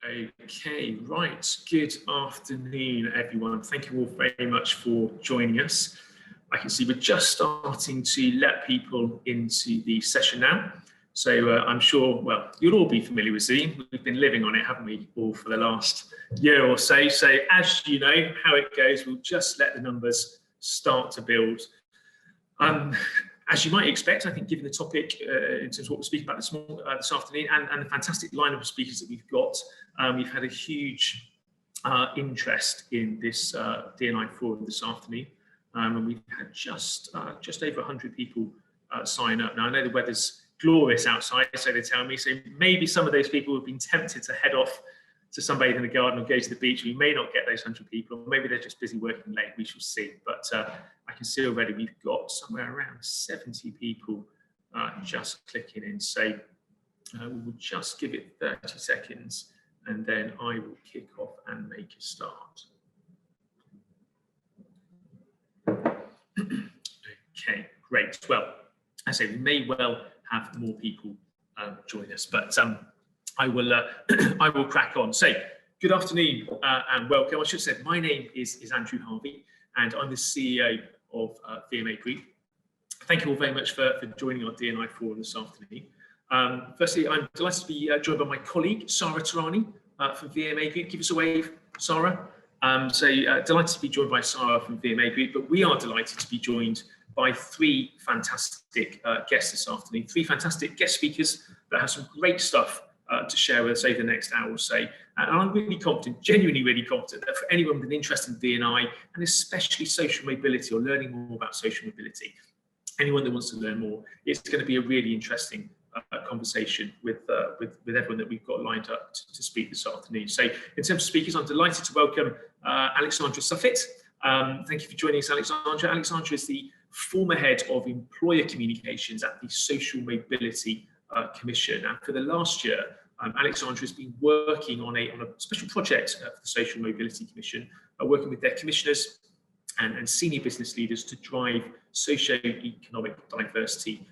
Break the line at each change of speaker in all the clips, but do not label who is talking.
Okay, right. Good afternoon, everyone. Thank you all very much for joining us. I can see we're just starting to let people into the session now. So I'm sure, well, you'll all be familiar with Zoom. We've been living on it, haven't we, all for the last year or so. So as you know how it goes, we'll just let the numbers start to build. As you might expect, I think, given the topic in terms of what we're speaking about this afternoon and the fantastic lineup of speakers that we've got, we've had a huge interest in this D&I forum this afternoon, and we've had just over 100 people sign up. Now, I know the weather's glorious outside, so they tell me, so maybe some of those people have been tempted to head off to sunbathe in the garden or go to the beach. We may not get those 100 people, or maybe they're just busy working late. We shall see. But I can see already we've got somewhere around 70 people just clicking in. So we will just give it 30 seconds and then I will kick off and make a start. Okay, great. Well, I say we may well have more people join us, but I will crack on. So, good afternoon and welcome. I should say my name is Andrew Harvey, and I'm the CEO of VMAGROUP. Thank you all very much for joining our D&I forum this afternoon. Firstly, I'm delighted to be joined by my colleague Sarah Tarani from VMAGROUP. Give us a wave, Sarah. Delighted to be joined by Sarah from VMAGROUP, but we are delighted to be joined by three fantastic guests this afternoon. Three fantastic guest speakers that have some great stuff to share with us over the next hour or so. And I'm really confident, genuinely really confident, that for anyone with an interest in D&I and especially social mobility or learning more about social mobility, anyone that wants to learn more, it's going to be a really interesting conversation with everyone that we've got lined up to speak this afternoon. So in terms of speakers, I'm delighted to welcome Alexandra Sufit. Thank you for joining us, Alexandra. Alexandra is the former head of employer communications at the Social Mobility Commission, and for the last year, Alexandra has been working on a special project for the Social Mobility Commission, working with their commissioners and senior business leaders to drive socio-economic diversity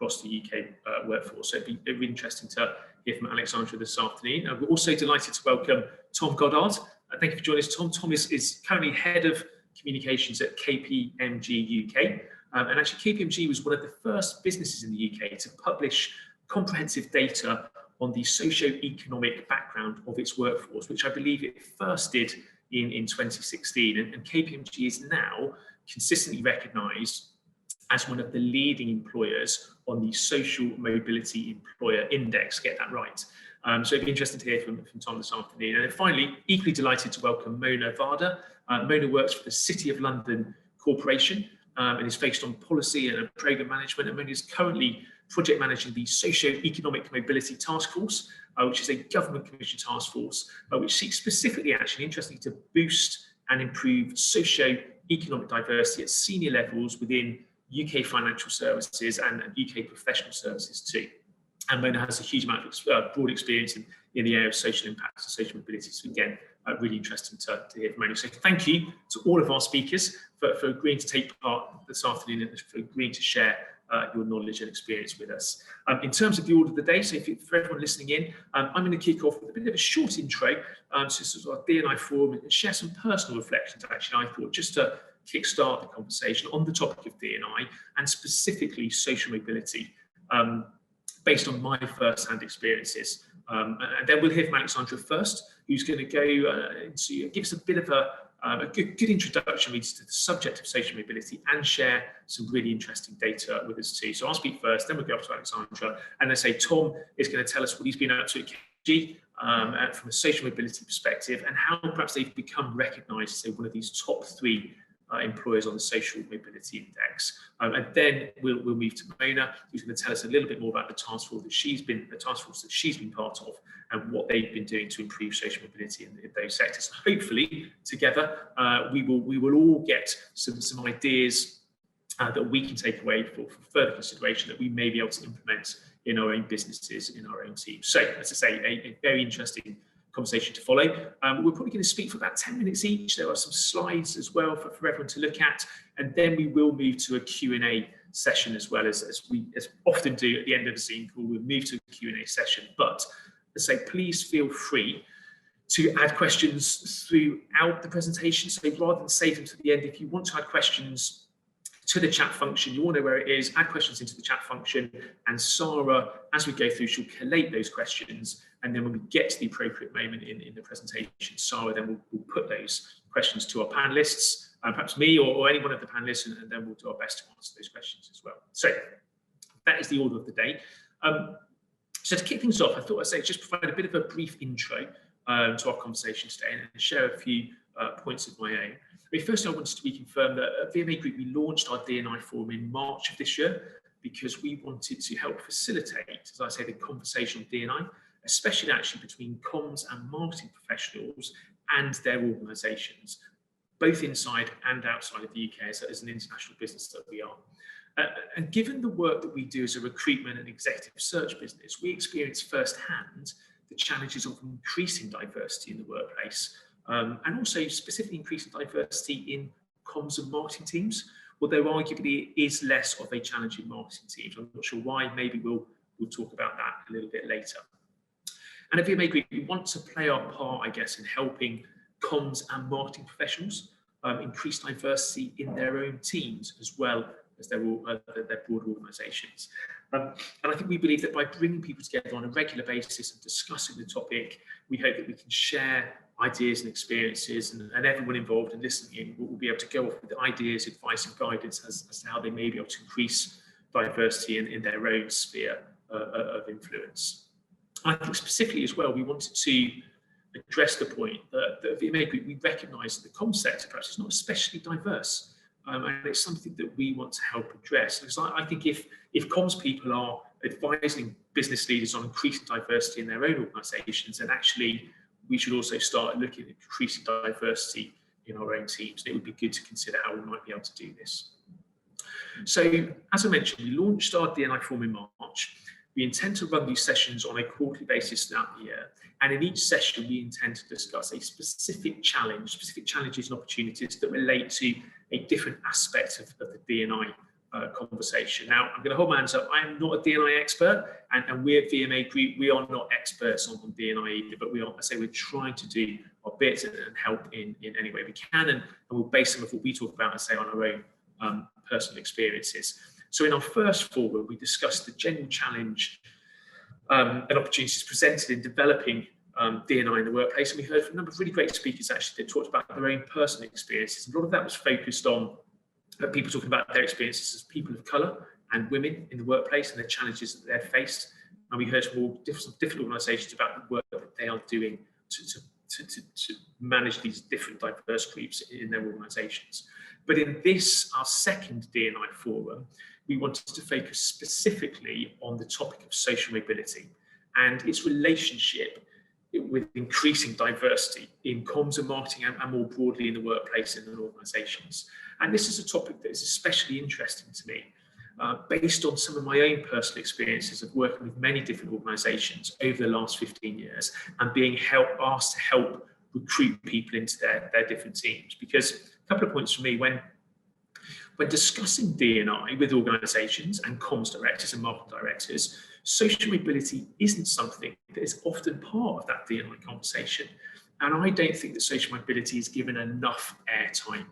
across the UK workforce. So it'd be really interesting to hear from Alexandra this afternoon. We're also delighted to welcome Tom Goddard. Thank you for joining us, Tom. Tom is currently head of communications at KPMG UK. And actually, KPMG was one of the first businesses in the UK to publish comprehensive data on the socio-economic background of its workforce, which I believe it first did in 2016. And KPMG is now consistently recognised as one of the leading employers on the Social Mobility Employer Index. Get that right. So it'd be interesting to hear from Tom this afternoon. And then finally, equally delighted to welcome Mona Vadher. Mona works for the City of London Corporation and is focused on policy and programme management. And Mona is currently project managing the Socio-Economic Mobility Taskforce, which is a government commission task force, which seeks specifically, actually, interestingly, to boost and improve socio-economic diversity at senior levels within UK financial services and UK professional services too. And Mona has a huge amount of broad experience in the area of social impact and social mobility. So again, really interesting to hear from Mona. So thank you to all of our speakers for agreeing to take part this afternoon and for agreeing to share your knowledge and experience with us. In terms of the order of the day, so for everyone listening in, I'm going to kick off with a bit of a short intro to sort of our D&I forum and share some personal reflections, actually, I thought, just to kickstart the conversation on the topic of D&I and specifically social mobility, based on my first-hand experiences. And then we'll hear from Alexandra first, who's going to go into give us a bit of a good introduction to the subject of social mobility and share some really interesting data with us too. So I'll speak first, then we'll go up to Alexandra, and then say Tom is going to tell us what he's been up to at KPMG from a social mobility perspective and how perhaps they've become recognised as one of these top three employers on the Social Mobility Index. And then we'll move to Mona, who's going to tell us a little bit more about the task force that she's been part of and what they've been doing to improve social mobility in those sectors. Hopefully, together, we will all get some ideas that we can take away for further consideration that we may be able to implement in our own businesses, in our own teams. So, as I say, a very interesting conversation to follow. We're probably going to speak for about 10 minutes each. There are some slides as well for everyone to look at, and then we will move to a Q&A session as well, as we often do at the end of the Zoom call. We'll move to a Q&A session, but as I say, please feel free to add questions throughout the presentation. So rather than save them to the end, if you want to add questions to the chat function, you all know where it is, add questions into the chat function, and Sarah, as we go through, she'll collate those questions, and then when we get to the appropriate moment in the presentation, Sarah then will put those questions to our panelists, perhaps me or any one of the panelists, and then we'll do our best to answer those questions as well. So that is the order of the day. So to kick things off, I thought I'd say just provide a bit of a brief intro to our conversation today and share a few points of my own. Firstly, I wanted to reconfirm that at VMA Group, we launched our D&I forum in March of this year because we wanted to help facilitate, as I say, the conversation on D&I, especially actually between comms and marketing professionals and their organisations, both inside and outside of the UK as an international business that we are. And given the work that we do as a recruitment and executive search business, we experience firsthand the challenges of increasing diversity in the workplace, and also specifically increasing diversity in comms and marketing teams, although arguably it is less of a challenge in marketing teams. I'm not sure why, maybe we'll talk about that a little bit later. And at VMA Group, we want to play our part, I guess, in helping comms and marketing professionals increase diversity in their own teams as well as their broader organisations. And I think we believe that by bringing people together on a regular basis and discussing the topic, we hope that we can share ideas and experiences, and everyone involved in listening will be able to go off with ideas, advice and guidance as to how they may be able to increase diversity in their own sphere of influence. I think specifically as well, we wanted to address the point that at VMA Group, we recognise that the comms sector perhaps is not especially diverse. And it's something that we want to help address. Because I think if comms people are advising business leaders on increasing diversity in their own organisations, then actually we should also start looking at increasing diversity in our own teams. And it would be good to consider how we might be able to do this. So, as I mentioned, we launched our D&I forum in March. We intend to run these sessions on a quarterly basis throughout the year. And in each session, we intend to discuss a specific challenges and opportunities that relate to a different aspect of the D&I conversation. Now, I'm going to hold my hands up. I am not a D&I expert, and we at VMA Group, we are not experts on D&I either, but we are, I say, we're trying to do our bit and help in any way we can, and we'll base some of what we talk about, I say, on our own personal experiences. So in our first forum, we discussed the general challenge and opportunities presented in developing D&I in the workplace, and we heard from a number of really great speakers actually that talked about their own personal experiences. A lot of that was focused on people talking about their experiences as people of colour and women in the workplace and the challenges that they've faced. And we heard from all different organisations about the work that they are doing to manage these different diverse groups in their organisations. But in this, our second D&I forum, we wanted to focus specifically on the topic of social mobility and its relationship with increasing diversity in comms and marketing and more broadly in the workplace and in organisations. And this is a topic that is especially interesting to me, based on some of my own personal experiences of working with many different organisations over the last 15 years and being asked to help recruit people into their different teams. Because a couple of points for me, when discussing D&I with organisations and comms directors and marketing directors, social mobility isn't something that is often part of that D&I conversation. And I don't think that social mobility is given enough airtime.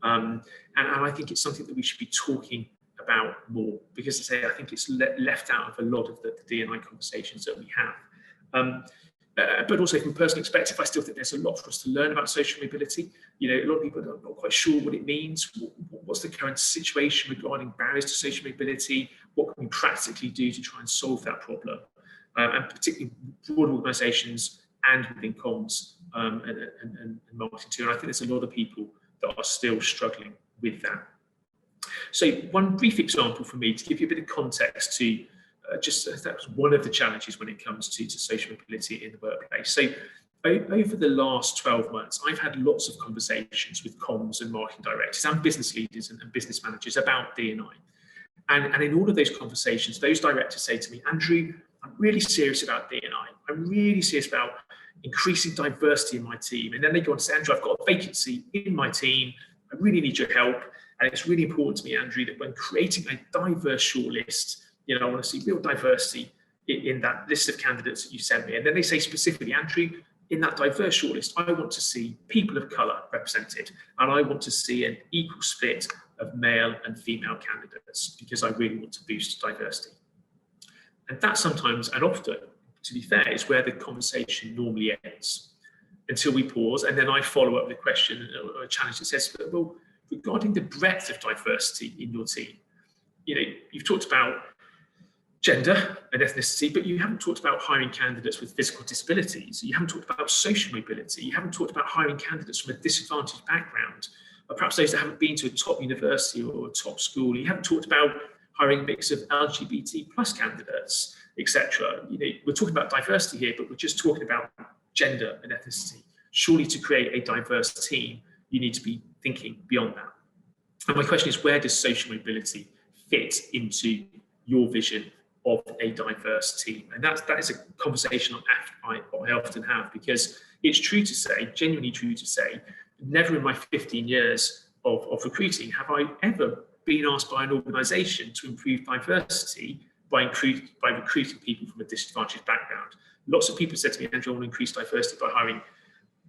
And I think it's something that we should be talking about more, because I think it's left out of a lot of the D&I conversations that we have. But also from a personal perspective, I still think there's a lot for us to learn about social mobility. You know, a lot of people are not quite sure what it means. What's the current situation regarding barriers to social mobility? What can we practically do to try and solve that problem? And particularly broad organisations and within comms and marketing too. And I think there's a lot of people that are still struggling with that. So one brief example for me to give you a bit of context to that was one of the challenges when it comes to social mobility in the workplace. So over the last 12 months, I've had lots of conversations with comms and marketing directors and business leaders and business managers about D&I. And in all of those conversations, those directors say to me, Andrew, I'm really serious about D&I. I'm really serious about increasing diversity in my team. And then they go on to say, Andrew, I've got a vacancy in my team. I really need your help. And it's really important to me, Andrew, that when creating a diverse shortlist, you know, I want to see real diversity in that list of candidates that you sent me. And then they say specifically, Andrew, in that diverse shortlist, I want to see people of colour represented, and I want to see an equal split of male and female candidates, because I really want to boost diversity. And that sometimes, and often, to be fair, is where the conversation normally ends, until we pause, and then I follow up with a question or a challenge that says, well, regarding the breadth of diversity in your team, you've talked about gender and ethnicity, but you haven't talked about hiring candidates with physical disabilities. You haven't talked about social mobility. You haven't talked about hiring candidates from a disadvantaged background, or perhaps those that haven't been to a top university or a top school. You haven't talked about hiring a mix of LGBT plus candidates, etc. We're talking about diversity here, but we're just talking about gender and ethnicity. Surely to create a diverse team, you need to be thinking beyond that. And my question is, where does social mobility fit into your vision of a diverse team? And that is a conversation I often have, because it's true to say, genuinely true to say, never in my 15 years of recruiting have I ever been asked by an organisation to improve diversity by recruiting people from a disadvantaged background. Lots of people said to me, Andrew, I want to increase diversity by hiring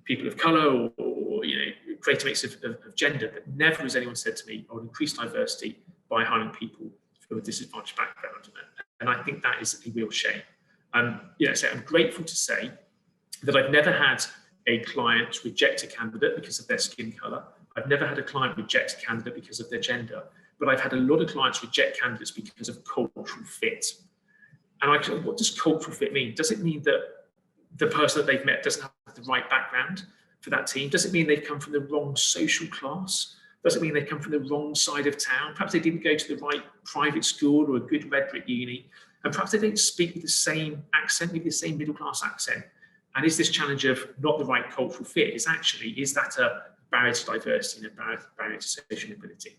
people of colour or create a mix of gender, but never has anyone said to me, I would increase diversity by hiring people from a disadvantaged background. And I think that is a real shame. So I'm grateful to say that I've never had a client reject a candidate because of their skin colour. I've never had a client reject a candidate because of their gender, but I've had a lot of clients reject candidates because of cultural fit. And what does cultural fit mean? Does it mean that the person that they've met doesn't have the right background for that team? Does it mean they've come from the wrong social class? Does it mean they've come from the wrong side of town? Perhaps they didn't go to the right private school or a good red brick uni, and perhaps they don't speak with the same accent, maybe the same middle class accent. And is this challenge of not the right cultural fit, is that a barrier to diversity and a barrier to social mobility?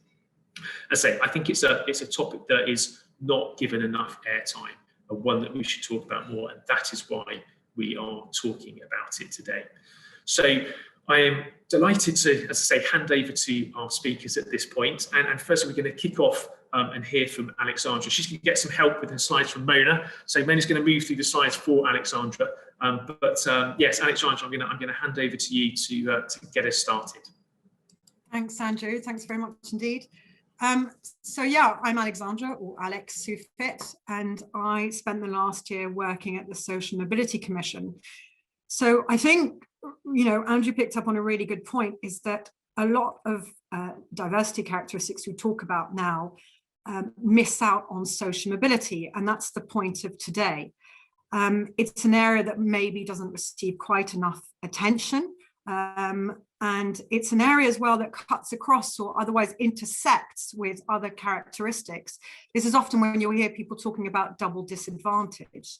As I say, I think it's a topic that is not given enough airtime, and one that we should talk about more, and that is why we are talking about it today. So I am delighted to, as I say, hand over to our speakers at this point. And first, we're going to kick off and hear from Alexandra. She's going to get some help with the slides from Mona. So Mona's going to move through the slides for Alexandra. Yes, Alexandra, I'm going to hand over to you to get us started.
Thanks, Andrew. Thanks very much indeed. So yeah, I'm Alexandra, or Alex Sufit, and I spent the last year working at the Social Mobility Commission. So I think, Andrew picked up on a really good point, is that a lot of diversity characteristics we talk about now miss out on social mobility, and that's the point of today. It's an area that maybe doesn't receive quite enough attention, and it's an area as well that cuts across or otherwise intersects with other characteristics. This is often when you'll hear people talking about double disadvantage.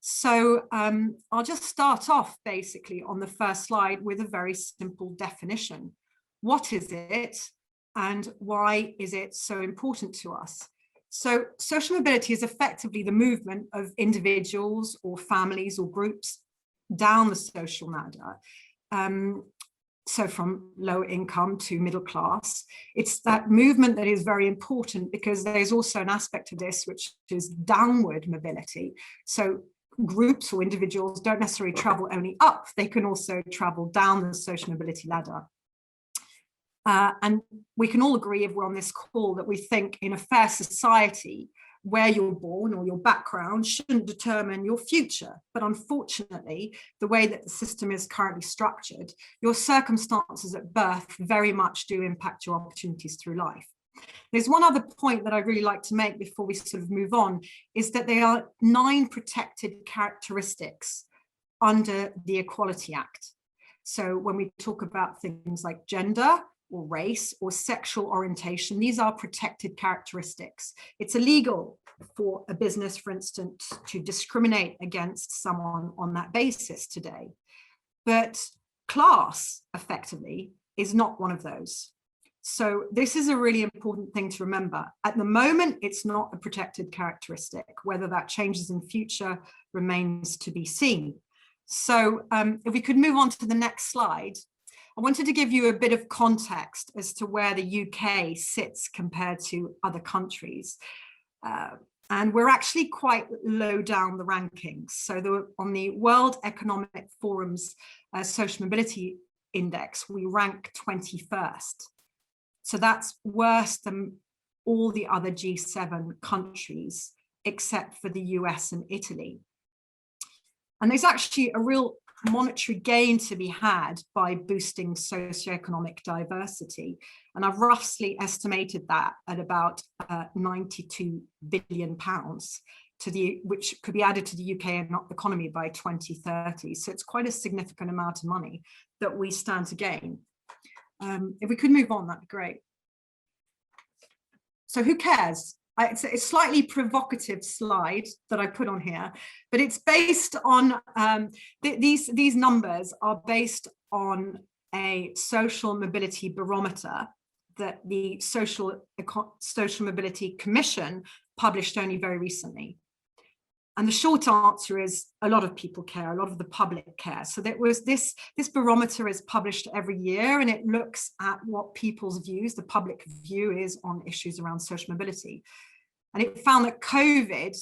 So I'll just start off basically on the first slide with a very simple definition. What is it, and why is it so important to us? So social mobility is effectively the movement of individuals or families or groups down the social ladder. So from low income to middle class. It's that movement that is very important, because there's also an aspect of this which is downward mobility. So groups or individuals don't necessarily travel only up, they can also travel down the social mobility ladder. And we can all agree, if we're on this call, that we think in a fair society, where you're born or your background shouldn't determine your future. But unfortunately, the way that the system is currently structured, your circumstances at birth very much do impact your opportunities through life. There's one other point that I'd really like to make before we sort of move on, is that there are 9 protected characteristics under the Equality Act. So when we talk about things like gender or race or sexual orientation, these are protected characteristics. It's illegal for a business, for instance, to discriminate against someone on that basis today. But class, effectively, is not one of those. So this is a really important thing to remember. At the moment, it's not a protected characteristic. Whether that changes in future remains to be seen. So if we could move on to the next slide, I wanted to give you a bit of context as to where the UK sits compared to other countries. And we're actually quite low down the rankings. So on the World Economic Forum's Social Mobility Index, we rank 21st. So that's worse than all the other G7 countries, except for the US and Italy. And there's actually a real monetary gain to be had by boosting socioeconomic diversity. And I've roughly estimated that at about £92 billion, which could be added to the UK economy by 2030. So it's quite a significant amount of money that we stand to gain. If we could move on, that'd be great. So who cares? It's a slightly provocative slide that I put on here, but it's based on, these numbers are based on a social mobility barometer that the Social Mobility Commission published only very recently. And the short answer is a lot of people care, a lot of the public care. So there was this barometer is published every year, and it looks at what people's views, the public view is on issues around social mobility. And it found that COVID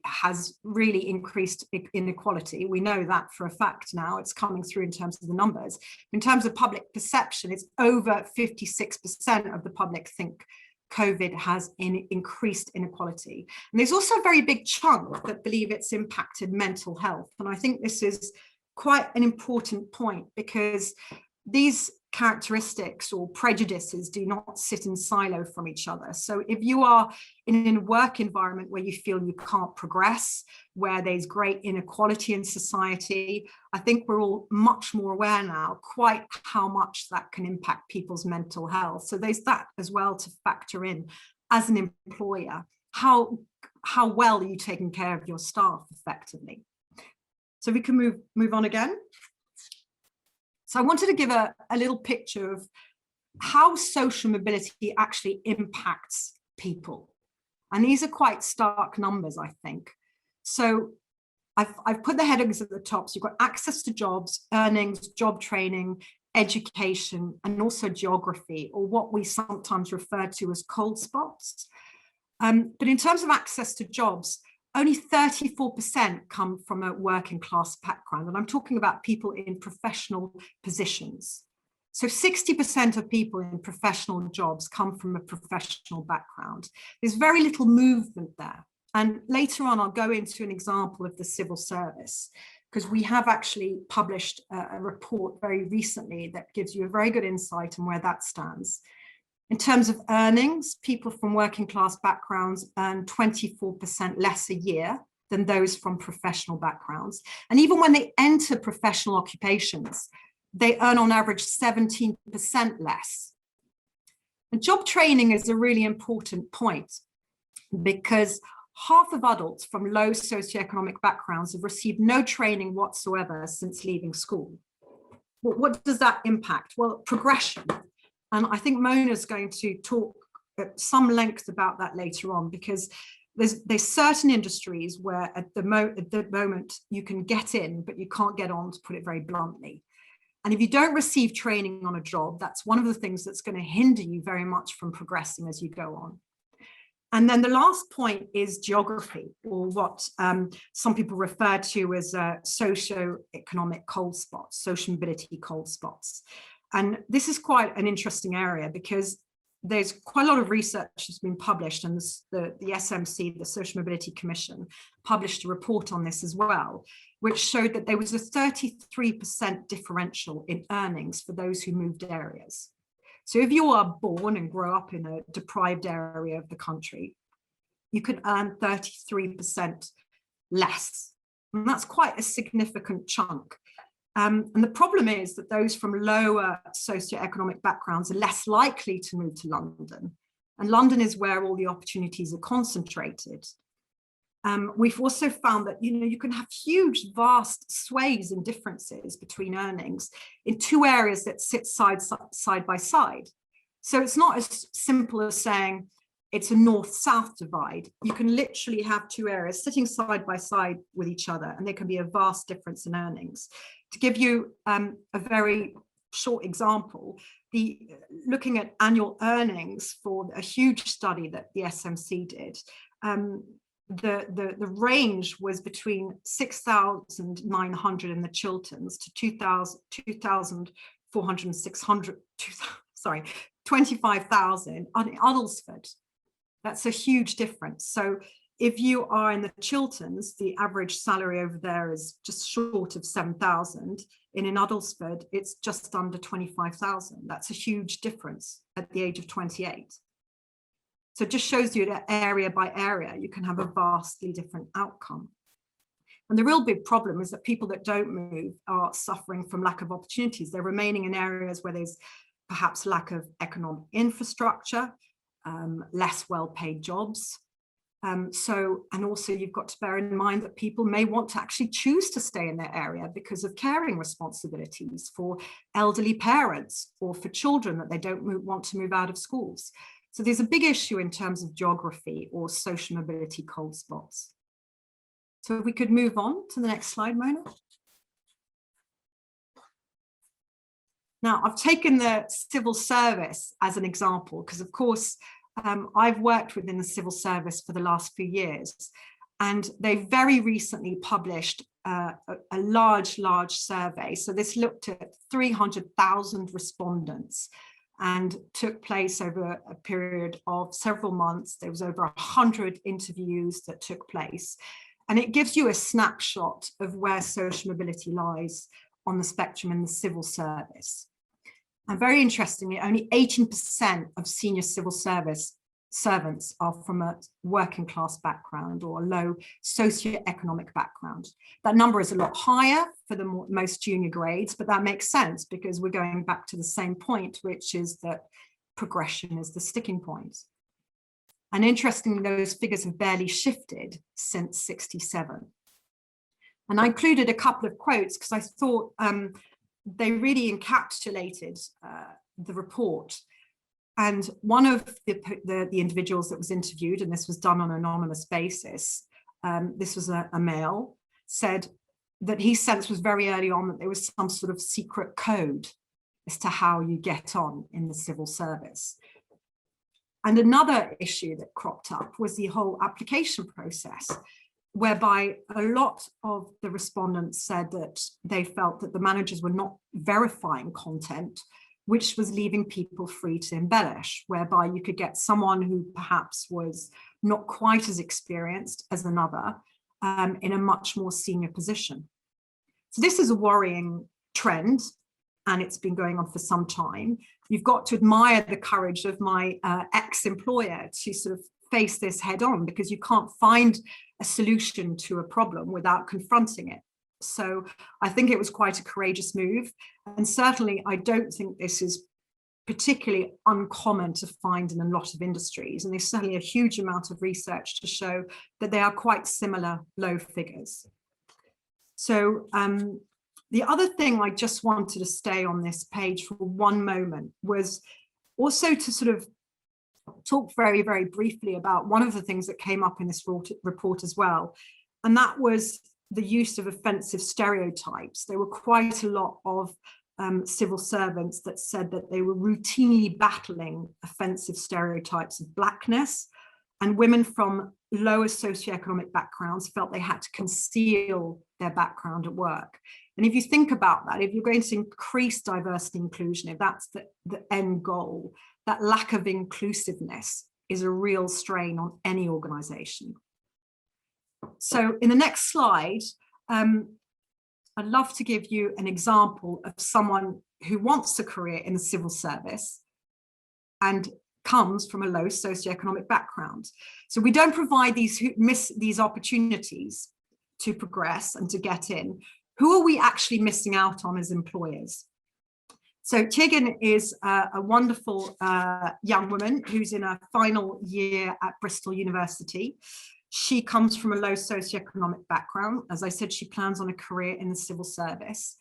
has really increased inequality. We know that for a fact now. It's coming through in terms of the numbers. In terms of public perception, it's over 56% of the public think COVID has increased inequality. And there's also a very big chunk that believe it's impacted mental health. And I think this is quite an important point, because these characteristics or prejudices do not sit in silo from each other. So if you are in a work environment where you feel you can't progress, where there's great inequality in society, I think we're all much more aware now quite how much that can impact people's mental health. So there's that as well to factor in as an employer. How well are you taking care of your staff effectively? So we can move on again. So I wanted to give a little picture of how social mobility actually impacts people. And these are quite stark numbers, I think. So I've put the headings at the top. So you've got access to jobs, earnings, job training, education, and also geography, or what we sometimes refer to as cold spots. But in terms of access to jobs, only 34% come from a working class background. And I'm talking about people in professional positions. So 60% of people in professional jobs come from a professional background. There's very little movement there. And later on, I'll go into an example of the civil service, because we have actually published a report very recently that gives you a very good insight on where that stands. In terms of earnings, people from working class backgrounds earn 24% less a year than those from professional backgrounds. And even when they enter professional occupations, they earn on average 17% less. And job training is a really important point, because half of adults from low socioeconomic backgrounds have received no training whatsoever since leaving school. What does that impact? Well, progression. And I think Mona's going to talk at some length about that later on, because there's certain industries where at the moment you can get in, but you can't get on, to put it very bluntly. And if you don't receive training on a job, that's one of the things that's going to hinder you very much from progressing as you go on. And then the last point is geography, or what some people refer to as socio-economic cold spots, social mobility cold spots. And this is quite an interesting area, because there's quite a lot of research that's been published, and the SMC, the Social Mobility Commission, published a report on this as well, which showed that there was a 33% differential in earnings for those who moved areas. So if you are born and grow up in a deprived area of the country, you could earn 33% less. And that's quite a significant chunk. And the problem is that those from lower socioeconomic backgrounds are less likely to move to London. And London is where all the opportunities are concentrated. We've also found that you can have huge, vast sways and differences between earnings in two areas that sit side by side. So it's not as simple as saying it's a north-south divide. You can literally have two areas sitting side by side with each other, and there can be a vast difference in earnings. To give you a very short example, looking at annual earnings for a huge study that the SMC did, the range was between 6,900 in the Chilterns to 2,400, sorry, 25,000 in Uddersford. That's a huge difference. So if you are in the Chilterns, the average salary over there is just short of 7,000. In Uddersford, it's just under 25,000. That's a huge difference at the age of 28. So it just shows you that area by area, you can have a vastly different outcome. And the real big problem is that people that don't move are suffering from lack of opportunities. They're remaining in areas where there's perhaps lack of economic infrastructure, less well-paid jobs. And also you've got to bear in mind that people may want to actually choose to stay in their area because of caring responsibilities for elderly parents or for children that they don't want to move out of schools. So there's a big issue in terms of geography or social mobility cold spots. So if we could move on to the next slide, Mona. Now, I've taken the civil service as an example because, of course, I've worked within the civil service for the last few years, and they very recently published a large survey. So this looked at 300,000 respondents and took place over a period of several months. There was over 100 interviews that took place. And it gives you a snapshot of where social mobility lies on the spectrum in the civil service. And very interestingly, only 18% of senior civil service servants are from a working class background or a low socio-economic background. That number is a lot higher for the most junior grades, but that makes sense because we're going back to the same point, which is that progression is the sticking point. And interestingly, those figures have barely shifted since '67. And I included a couple of quotes because I thought they really encapsulated the report. And one of the individuals that was interviewed, and this was done on an anonymous basis, this was a male, said that he sensed was very early on that there was some sort of secret code as to how you get on in the civil service. And another issue that cropped up was the whole application process, whereby a lot of the respondents said that they felt that the managers were not verifying content, which was leaving people free to embellish, whereby you could get someone who perhaps was not quite as experienced as another in a much more senior position. So this is a worrying trend, and it's been going on for some time. You've got to admire the courage of my ex-employer to sort of face this head on, because you can't find a solution to a problem without confronting it. So I think it was quite a courageous move. And certainly I don't think this is particularly uncommon to find in a lot of industries. And there's certainly a huge amount of research to show that they are quite similar low figures. So the other thing I just wanted to stay on this page for one moment was also to sort of talk very, very briefly about one of the things that came up in this report as well. And that was the use of offensive stereotypes. There were quite a lot of civil servants that said that they were routinely battling offensive stereotypes of blackness, and women from lower socioeconomic backgrounds felt they had to conceal their background at work. And if you think about that, if you're going to increase diversity and inclusion, if that's the end goal, that lack of inclusiveness is a real strain on any organization. So in the next slide, I'd love to give you an example of someone who wants a career in the civil service and comes from a low socioeconomic background. So we don't provide these opportunities to progress and to get in. Who are we actually missing out on as employers? So Tegan is a wonderful young woman who's in her final year at Bristol University. She comes from a low socioeconomic background. As I said, she plans on a career in the civil service.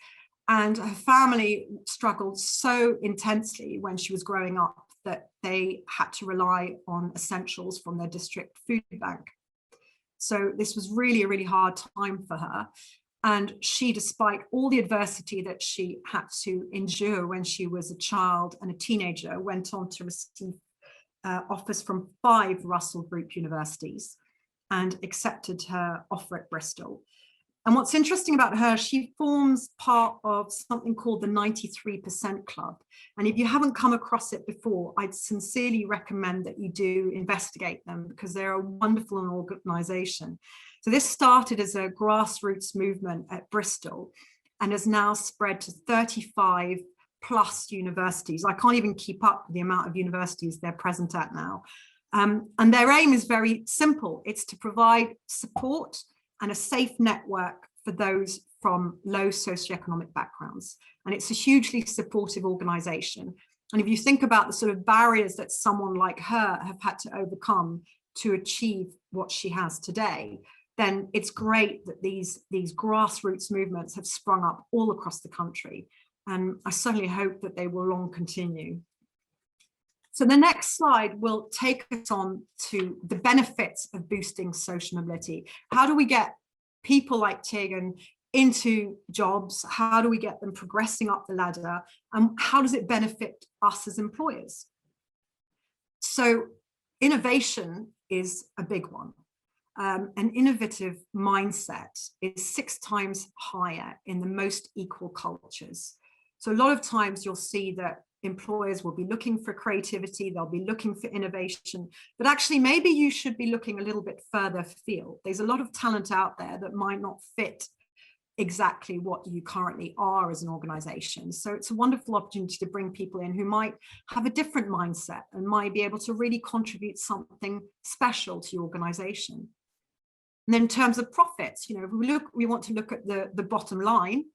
And her family struggled so intensely when she was growing up that they had to rely on essentials from their district food bank. So this was really a really hard time for her. And she, despite all the adversity that she had to endure when she was a child and a teenager, went on to receive offers from 5 Russell Group universities. and accepted her offer at Bristol. And what's interesting about her, she forms part of something called the 93% Club. And if you haven't come across it before, I'd sincerely recommend that you do investigate them, because they're a wonderful organization. So this started as a grassroots movement at Bristol and has now spread to 35 plus universities. I can't even keep up with the amount of universities they're present at now. And their aim is very simple. It's to provide support and a safe network for those from low socioeconomic backgrounds. And it's a hugely supportive organization. And if you think about the sort of barriers that someone like her have had to overcome to achieve what she has today, then it's great that these grassroots movements have sprung up all across the country. And I certainly hope that they will long continue. So the next slide will take us on to the benefits of boosting social mobility. How do we get people like Tegan into jobs? How do we get them progressing up the ladder? And how does it benefit us as employers? So innovation is a big one. An innovative mindset is 6 times higher in the most equal cultures. So a lot of times you'll see that employers will be looking for creativity, they'll be looking for innovation, but actually maybe you should be looking a little bit further afield. There's a lot of talent out there that might not fit exactly what you currently are as an organization. So it's a wonderful opportunity to bring people in who might have a different mindset and might be able to really contribute something special to your organization. And then in terms of profits, if we want to look at the bottom line,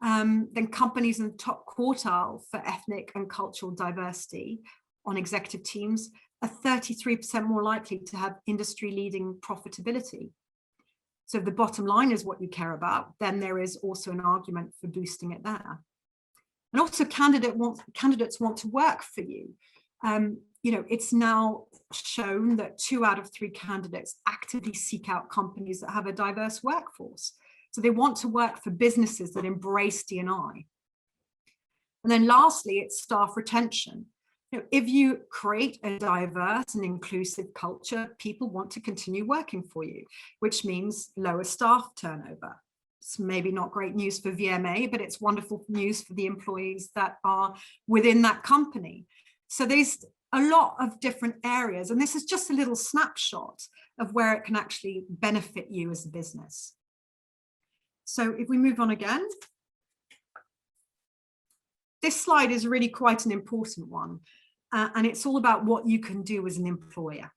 then companies in the top quartile for ethnic and cultural diversity on executive teams are 33% more likely to have industry-leading profitability. So if the bottom line is what you care about, then there is also an argument for boosting it there. And also candidates want to work for you. It's now shown that 2 out of 3 candidates actively seek out companies that have a diverse workforce. So they want to work for businesses that embrace D&I. And then lastly, it's staff retention. If you create a diverse and inclusive culture, people want to continue working for you, which means lower staff turnover. It's maybe not great news for VMA, but it's wonderful news for the employees that are within that company. So there's a lot of different areas, and this is just a little snapshot of where it can actually benefit you as a business. So if we move on again, this slide is really quite an important one, and it's all about what you can do as an employer.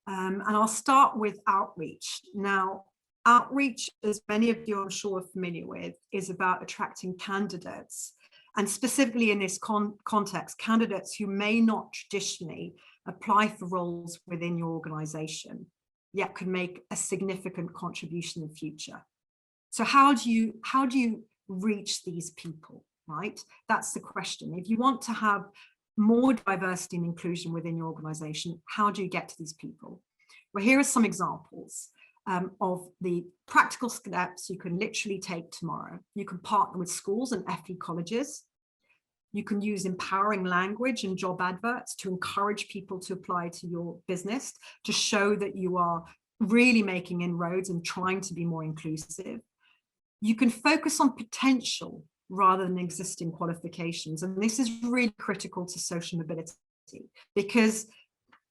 And I'll start with outreach. Now, outreach, as many of you I'm sure are familiar with, is about attracting candidates, and specifically in this context, candidates who may not traditionally apply for roles within your organization, yet could make a significant contribution in the future. So how do you reach these people, right? That's the question. If you want to have more diversity and inclusion within your organization, how do you get to these people? Well, here are some examples of the practical steps you can literally take tomorrow. You can partner with schools and FE colleges. You can use empowering language and job adverts to encourage people to apply to your business, to show that you are really making inroads and trying to be more inclusive. You can focus on potential rather than existing qualifications. And this is really critical to social mobility, because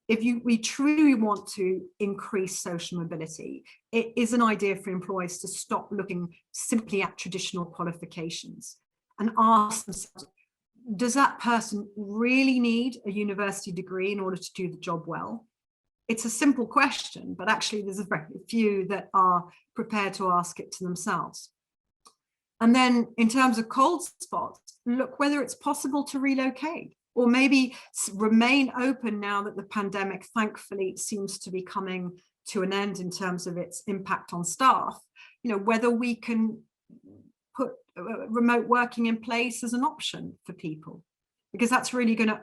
if we truly want to increase social mobility, it is an idea for employers to stop looking simply at traditional qualifications and ask themselves, does that person really need a university degree in order to do the job well? It's a simple question, but actually there's a very few that are prepared to ask it to themselves. And then in terms of cold spots, look whether it's possible to relocate, or maybe remain open now that the pandemic thankfully seems to be coming to an end in terms of its impact on staff, whether we can put remote working in place as an option for people, because that's really going to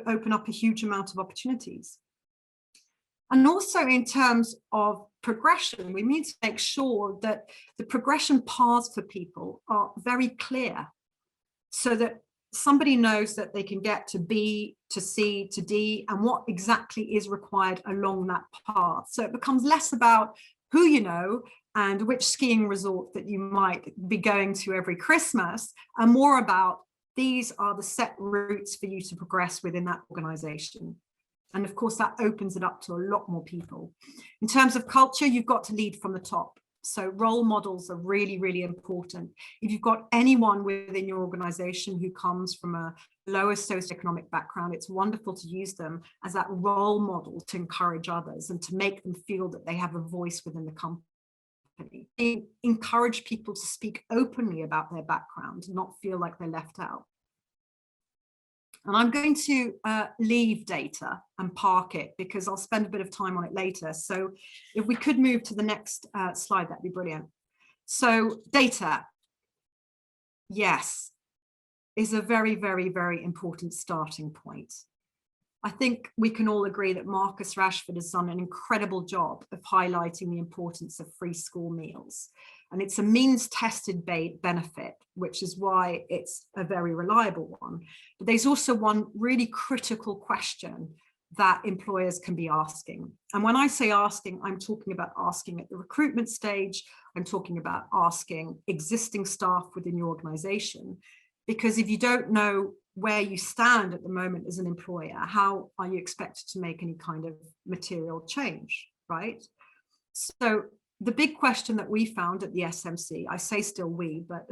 open up a huge amount of opportunities. And also in terms of progression, we need to make sure that the progression paths for people are very clear, so that somebody knows that they can get to B, to C, to D, and what exactly is required along that path. So it becomes less about who you know and which skiing resort that you might be going to every Christmas, and more about these are the set routes for you to progress within that organization. And of course, that opens it up to a lot more people. In terms of culture, you've got to lead from the top. So role models are really, really important. If you've got anyone within your organization who comes from a lower socioeconomic background, it's wonderful to use them as that role model to encourage others and to make them feel that they have a voice within the company. Encourage people to speak openly about their background, not feel like they're left out. And I'm going to leave data and park it because I'll spend a bit of time on it later. So if we could move to the next slide, that'd be brilliant. So data, yes, is a very, very, very important starting point. I think we can all agree that Marcus Rashford has done an incredible job of highlighting the importance of free school meals. And it's a means tested benefit, which is why it's a very reliable one. But there's also one really critical question that employers can be asking. And when I say asking, I'm talking about asking at the recruitment stage. I'm talking about asking existing staff within your organization. Because if you don't know where you stand at the moment as an employer, how are you expected to make any kind of material change, right? So the big question that we found at the SMC, I say still we, but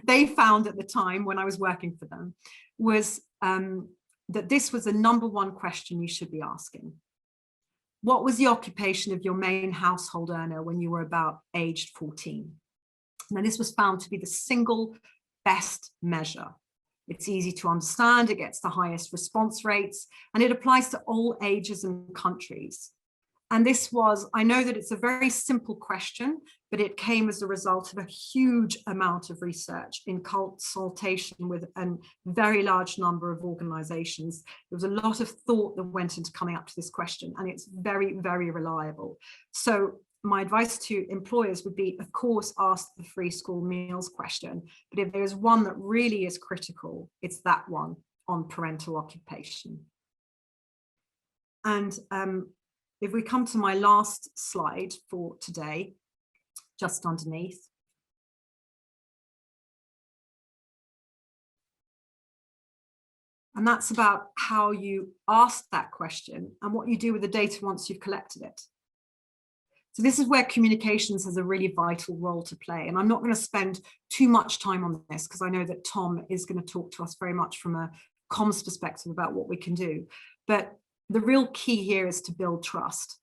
they found at the time when I was working for them, was that this was the #1 question you should be asking. What was the occupation of your main household earner when you were about aged 14? Now, this was found to be the single best measure. It's easy to understand, it gets the highest response rates, and it applies to all ages and countries. And this was, I know that it's a very simple question, but it came as a result of a huge amount of research in consultation with a very large number of organizations. There was a lot of thought that went into coming up to this question, and it's very, very reliable. So my advice to employers would be, of course, ask the free school meals question. But if there's one that really is critical, it's that one on parental occupation. And if we come to my last slide for today, just underneath. And that's about how you ask that question and what you do with the data once you've collected it. So this is where communications has a really vital role to play. And I'm not going to spend too much time on this because I know that Tom is going to talk to us very much from a comms perspective about what we can do. But the real key here is to build trust.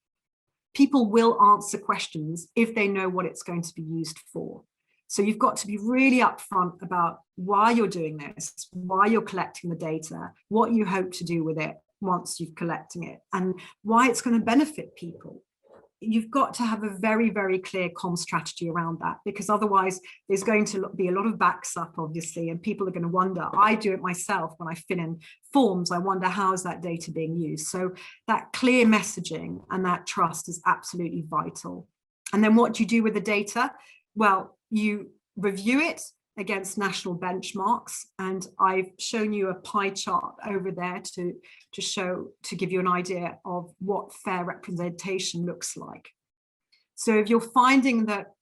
People will answer questions if they know what it's going to be used for. So you've got to be really upfront about why you're doing this, why you're collecting the data, what you hope to do with it once you've collecting it, and why it's going to benefit people. You've got to have a very, very clear comm strategy around that, because otherwise there's going to be a lot of backs up, obviously, and people are going to wonder. I do it myself when I fill in forms. I wonder, how is that data being used? So that clear messaging and that trust is absolutely vital. And then what do you do with the data? Well, you review it against national benchmarks, and I've shown you a pie chart over there to give you an idea of what fair representation looks like. So if you're finding that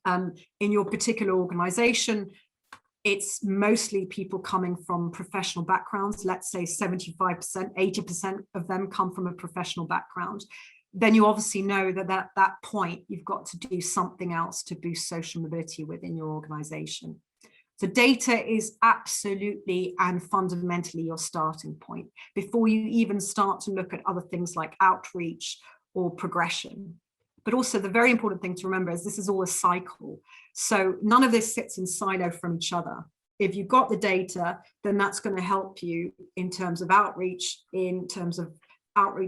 in your particular organization, it's mostly people coming from professional backgrounds, let's say 75%, 80% of them come from a professional background, then you obviously know that at that point, you've got to do something else to boost social mobility within your organization. So data is absolutely and fundamentally your starting point before you even start to look at other things like outreach or progression. But also the very important thing to remember is this is all a cycle. So none of this sits in silo from each other. If you've got the data, then that's going to help you in terms of outreach,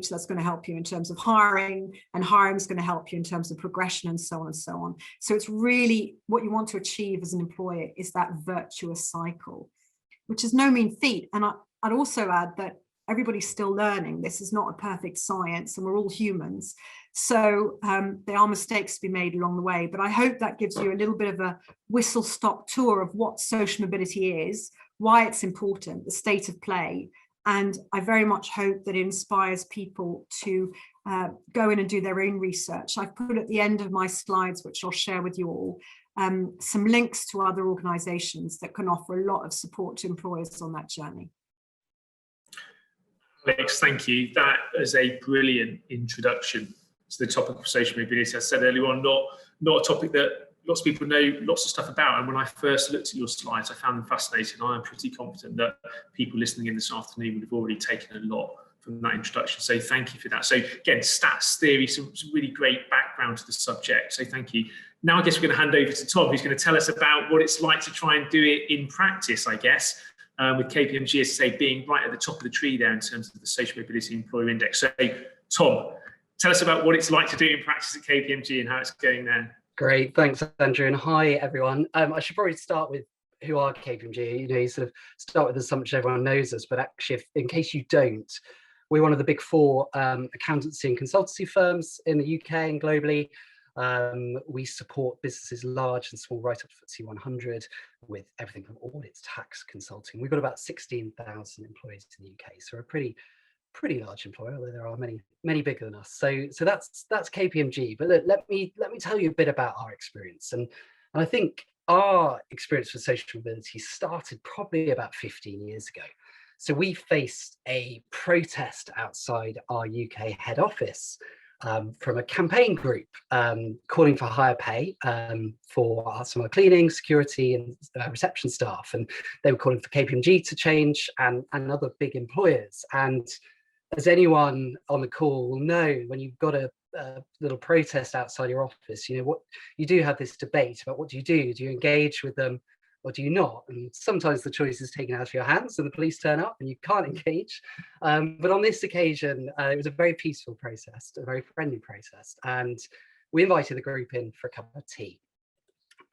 that's going to help you in terms of hiring, and hiring is going to help you in terms of progression, and so on and so on. So it's really what you want to achieve as an employer is that virtuous cycle, which is no mean feat. And I'd also add that everybody's still learning. This is not a perfect science, and we're all humans. So there are mistakes to be made along the way. But I hope that gives you a little bit of a whistle-stop tour of what social mobility is, why it's important, the state of play. And I very much hope that it inspires people to go in and do their own research. I've put at the end of my slides, which I'll share with you all, some links to other organisations that can offer a lot of support to employers on that journey.
Alex, thank you. That is a brilliant introduction to the topic of social mobility. As I said earlier on, not a topic that lots of people know lots of stuff about. And when I first looked at your slides, I found them fascinating. I am pretty confident that people listening in this afternoon would have already taken a lot from that introduction. So thank you for that. So again, stats theory, some really great background to the subject. So thank you. Now I guess we're going to hand over to Tom, who's going to tell us about what it's like to try and do it in practice, I guess. With KPMG, as I say, being right at the top of the tree there in terms of the Social Mobility Employer Index. So, Tom, tell us about what it's like to do in practice at KPMG and how it's going there.
Great, thanks, Andrew, and hi, everyone. I should probably start with who are KPMG. You know, you sort of start with the assumption everyone knows us, but actually, in case you don't, we're one of the big four accountancy and consultancy firms in the UK and globally. We support businesses large and small, right up to FTSE 100, with everything from audits, tax, consulting. We've got about 16,000 employees in the UK, so we're a pretty large employer, although there are many bigger than us. So that's KPMG. But let me tell you a bit about our experience, and I think our experience with social mobility started probably about 15 years ago. So we faced a protest outside our UK head office from a campaign group calling for higher pay for some of our cleaning, security and reception staff. And they were calling for KPMG to change and other big employers. And as anyone on the call will know, when you've got a little protest outside your office, you know, what you do have this debate about what do? Do you engage with them or do you not? And sometimes the choice is taken out of your hands and the police turn up and you can't engage. But on this occasion, it was a very peaceful protest, a very friendly protest. And we invited the group in for a cup of tea.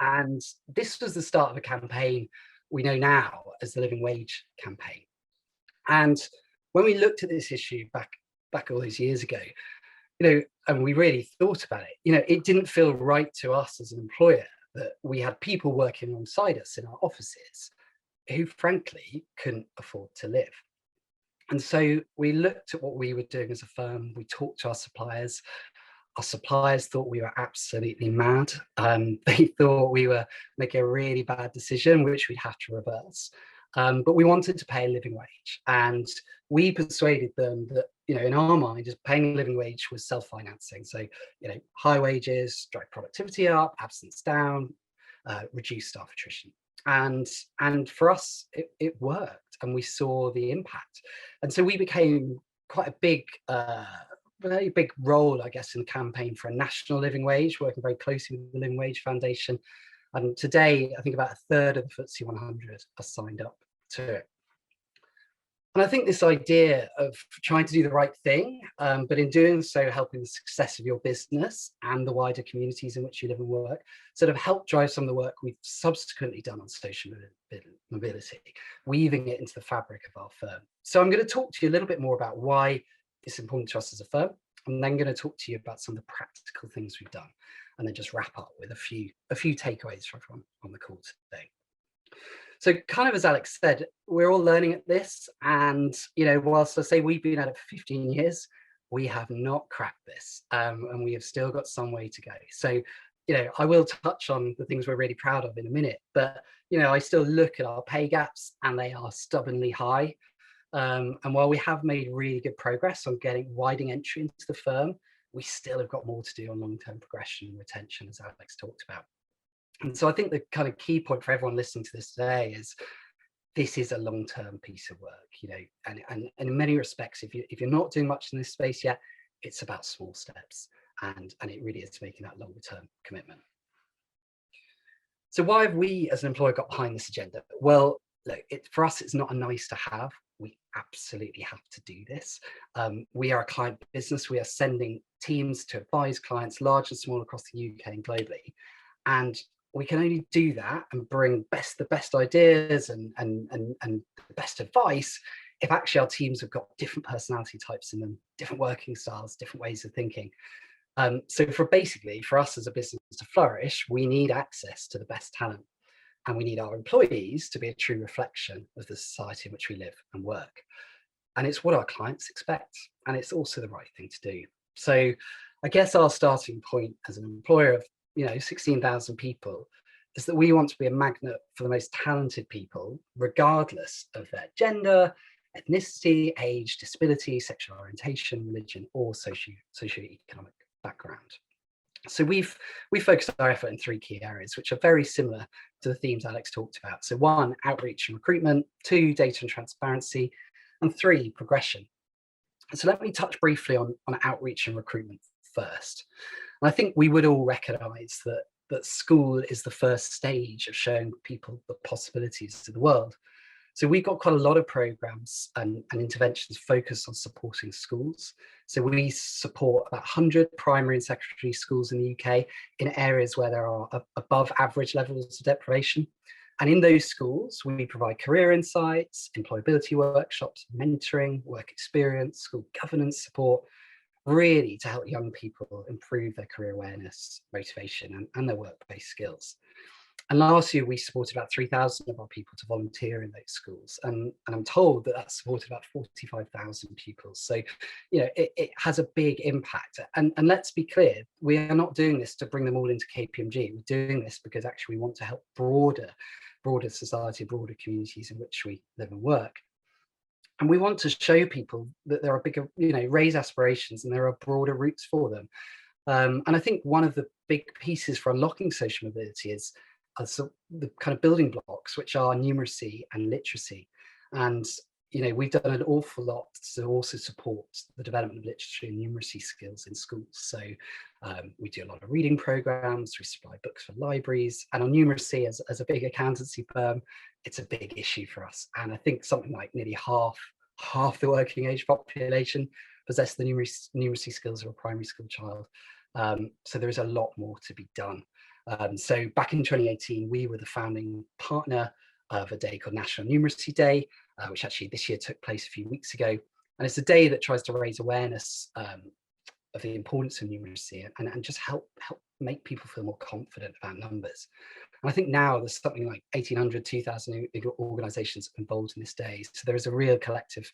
And this was the start of a campaign we know now as the Living Wage campaign. And when we looked at this issue back all those years ago, you know, and we really thought about it, you know, it didn't feel right to us as an employer that we had people working alongside us in our offices who frankly couldn't afford to live. And so we looked at what we were doing as a firm. We talked to our suppliers. Our suppliers thought we were absolutely mad. They thought we were making a really bad decision, which we'd have to reverse. But we wanted to pay a living wage. And we persuaded them that, you know, in our mind, just paying a living wage was self-financing. So, you know, high wages, drive productivity up, absence down, reduce staff attrition. And for us, it worked, and we saw the impact. And so we became quite a big, very big role, I guess, in the campaign for a national living wage, working very closely with the Living Wage Foundation. And today, I think about a third of the FTSE 100 are signed up to it. And I think this idea of trying to do the right thing, but in doing so, helping the success of your business and the wider communities in which you live and work, sort of help drive some of the work we've subsequently done on social mobility, weaving it into the fabric of our firm. So I'm going to talk to you a little bit more about why it's important to us as a firm. I'm then going to talk to you about some of the practical things we've done, and then just wrap up with a few takeaways for everyone on the call today. So kind of as Alex said, we're all learning at this. And, you know, whilst I say we've been at it for 15 years, we have not cracked this, and we have still got some way to go. So, you know, I will touch on the things we're really proud of in a minute, but, you know, I still look at our pay gaps and they are stubbornly high. And while we have made really good progress on widening entry into the firm, we still have got more to do on long-term progression and retention, as Alex talked about. And so I think the kind of key point for everyone listening to this today is this is a long-term piece of work, you know, and in many respects, if you're not doing much in this space yet, it's about small steps, and it really is making that longer-term commitment. So why have we as an employer got behind this agenda? Well, look, for us, it's not a nice to have. We absolutely have to do this. We are a client business. We are sending teams to advise clients, large and small, across the UK and globally. And we can only do that and bring the best ideas and the best advice if actually our teams have got different personality types in them, different working styles, different ways of thinking. So for us as a business to flourish, we need access to the best talent. and we need our employees to be a true reflection of the society in which we live and work. And it's what our clients expect, and it's also the right thing to do. So I guess our starting point as an employer of 16,000 people is that we want to be a magnet for the most talented people, regardless of their gender, ethnicity, age, disability, sexual orientation, religion, or socio-economic background. So we've focused our effort in 3 key areas, which are very similar to the themes Alex talked about. So 1, outreach and recruitment, 2, data and transparency, and 3, progression. So let me touch briefly on outreach and recruitment first. And I think we would all recognise that school is the first stage of showing people the possibilities of the world. So we've got quite a lot of programs and interventions focused on supporting schools. So we support about 100 primary and secondary schools in the UK in areas where there are above average levels of deprivation. And in those schools, we provide career insights, employability workshops, mentoring, work experience, school governance support, really to help young people improve their career awareness, motivation, and their workplace skills. And last year, we supported about 3,000 of our people to volunteer in those schools. And I'm told that that's supported about 45,000 pupils. So, it has a big impact. And let's be clear, we are not doing this to bring them all into KPMG. We're doing this because actually we want to help broader society, broader communities in which we live and work. And we want to show people that there are bigger, raise aspirations and there are broader routes for them. And I think one of the big pieces for unlocking social mobility is the kind of building blocks, which are numeracy and literacy. And we've done an awful lot to also support the development of literacy and numeracy skills in schools. So we do a lot of reading programs, we supply books for libraries, and on numeracy, as a big accountancy firm, it's a big issue for us. And I think something like nearly half the working age population possess the numeracy skills of a primary school child. So there is a lot more to be done. So back in 2018, we were the founding partner of a day called National Numeracy Day, which actually this year took place a few weeks ago. And it's a day that tries to raise awareness of the importance of numeracy and just help make people feel more confident about numbers. And I think now there's something like 1,800, 2,000 organisations involved in this day. So there is a real collective,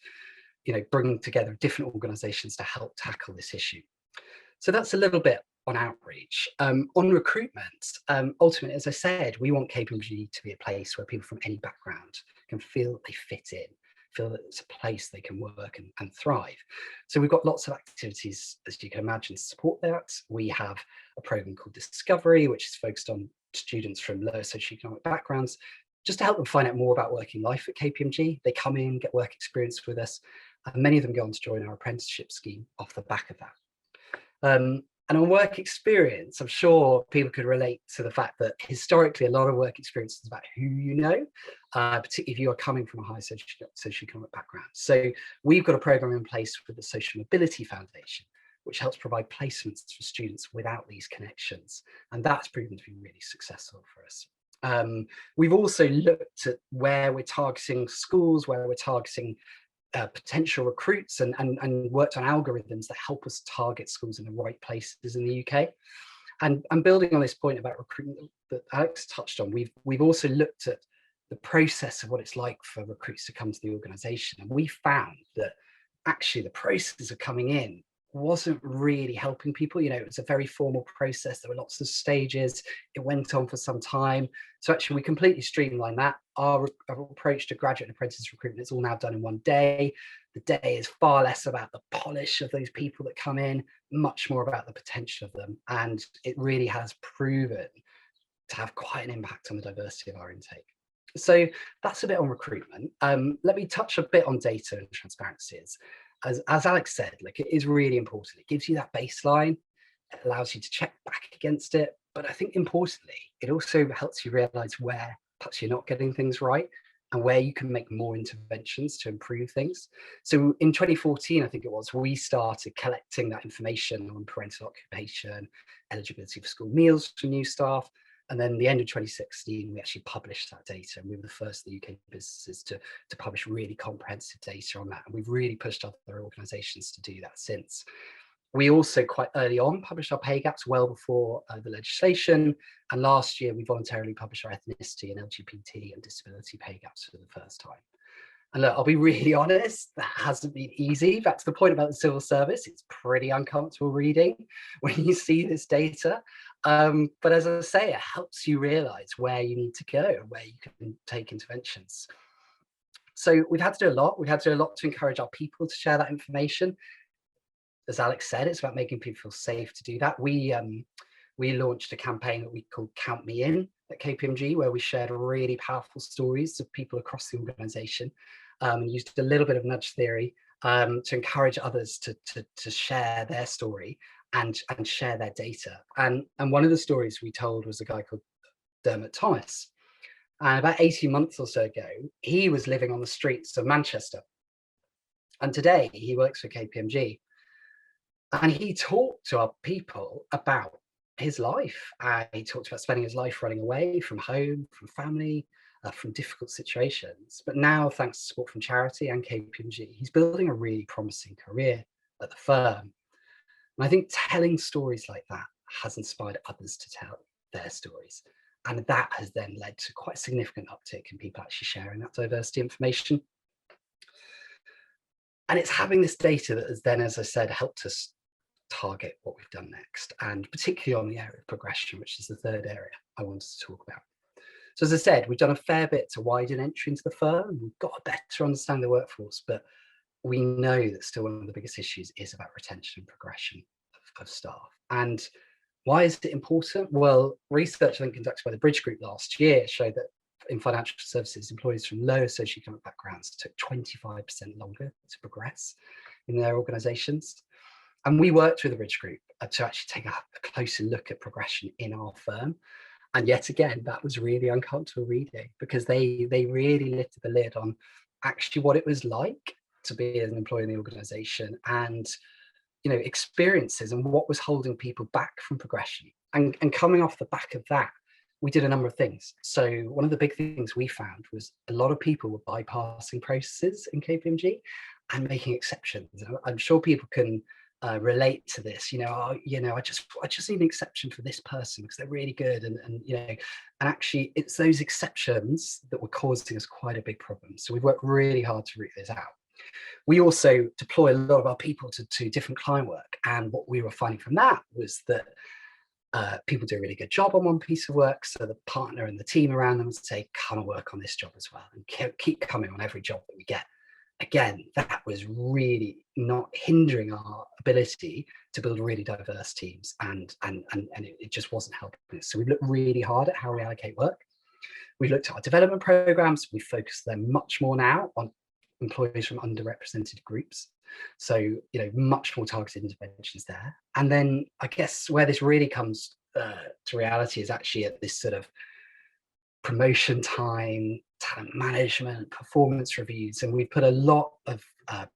bringing together different organisations to help tackle this issue. So that's a little bit on outreach. On recruitment, ultimately, as I said, we want KPMG to be a place where people from any background can feel they fit in, feel that it's a place they can work and thrive. So we've got lots of activities, as you can imagine, to support that. We have a program called Discovery, which is focused on students from lower socioeconomic backgrounds, just to help them find out more about working life at KPMG. They come in, get work experience with us, and many of them go on to join our apprenticeship scheme off the back of that. And on work experience, I'm sure people could relate to the fact that historically a lot of work experience is about who you know, particularly if you are coming from a high socioeconomic background. So we've got a program in place with the Social Mobility Foundation, which helps provide placements for students without these connections. And that's proven to be really successful for us. We've also looked at where we're targeting schools, where we're targeting potential recruits and worked on algorithms that help us target schools in the right places in the UK. And building on this point about recruitment that Alex touched on, we've also looked at the process of what it's like for recruits to come to the organisation. And we found that actually the process of coming in wasn't really helping people. It was a very formal process. There were lots of stages. It went on for some time. So actually we completely streamlined that. Our approach to graduate and apprentice recruitment is all now done in one day. The day is far less about the polish of those people that come in, much more about the potential of them. And it really has proven to have quite an impact on the diversity of our intake. So that's a bit on recruitment. Let me touch a bit on data and transparencies. As Alex said, it is really important. It gives you that baseline. It allows you to check back against it. But I think importantly, it also helps you realize where perhaps you're not getting things right and where you can make more interventions to improve things. So in 2014, I think it was, we started collecting that information on parental occupation, eligibility for school meals for new staff. And then the end of 2016, we actually published that data, and we were the first UK businesses to publish really comprehensive data on that. And we've really pushed other organisations to do that since. We also quite early on published our pay gaps well before the legislation. And last year, we voluntarily published our ethnicity and LGBT and disability pay gaps for the first time. And look, I'll be really honest, that hasn't been easy. Back to the point about the civil service, it's pretty uncomfortable reading when you see this data. But as I say, it helps you realize where you need to go and where you can take interventions. So we've had to do a lot. We've had to do a lot to encourage our people to share that information. As Alex said, it's about making people feel safe to do that. We launched a campaign that we called Count Me In at KPMG, where we shared really powerful stories of people across the organization, and used a little bit of nudge theory to encourage others to share their story and share their data. And one of the stories we told was a guy called Dermot Thomas. And about 18 months or so ago, he was living on the streets of Manchester. And today he works for KPMG. And he talked to our people about his life. He talked about spending his life running away from home, from family, from difficult situations. But now, thanks to support from charity and KPMG, he's building a really promising career at the firm. And I think telling stories like that has inspired others to tell their stories. And that has then led to quite a significant uptick in people actually sharing that diversity information. And it's having this data that has then, as I said, helped us target what we've done next, and particularly on the area of progression, which is the third area I wanted to talk about. So as I said, we've done a fair bit to widen entry into the firm. We've got a better understanding of the workforce, but we know that still one of the biggest issues is about retention and progression of staff. And why is it important? Well, research then conducted by the Bridge Group last year showed that in financial services, employees from lower socioeconomic backgrounds took 25% longer to progress in their organisations. And we worked with the Bridge Group to actually take a closer look at progression in our firm. And yet again, that was really uncomfortable reading, because they really lifted the lid on actually what it was like to be an employee in the organisation, and experiences and what was holding people back from progression. And coming off the back of that, we did a number of things. So one of the big things we found was a lot of people were bypassing processes in KPMG and making exceptions. I'm sure people can relate to this. I just need an exception for this person because they're really good, and actually it's those exceptions that were causing us quite a big problem. So we've worked really hard to root this out. We also deploy a lot of our people to different client work, and what we were finding from that was that people do a really good job on one piece of work, so the partner and the team around them would say, come and work on this job as well, and keep coming on every job that we get. Again, that was really not hindering our ability to build really diverse teams, and it just wasn't helping us. So we've looked really hard at how we allocate work. We've looked at our development programs. We focus them much more now on employees from underrepresented groups. So, much more targeted interventions there. And then I guess where this really comes to reality is actually at this sort of promotion time, talent management, performance reviews. And we've put a lot of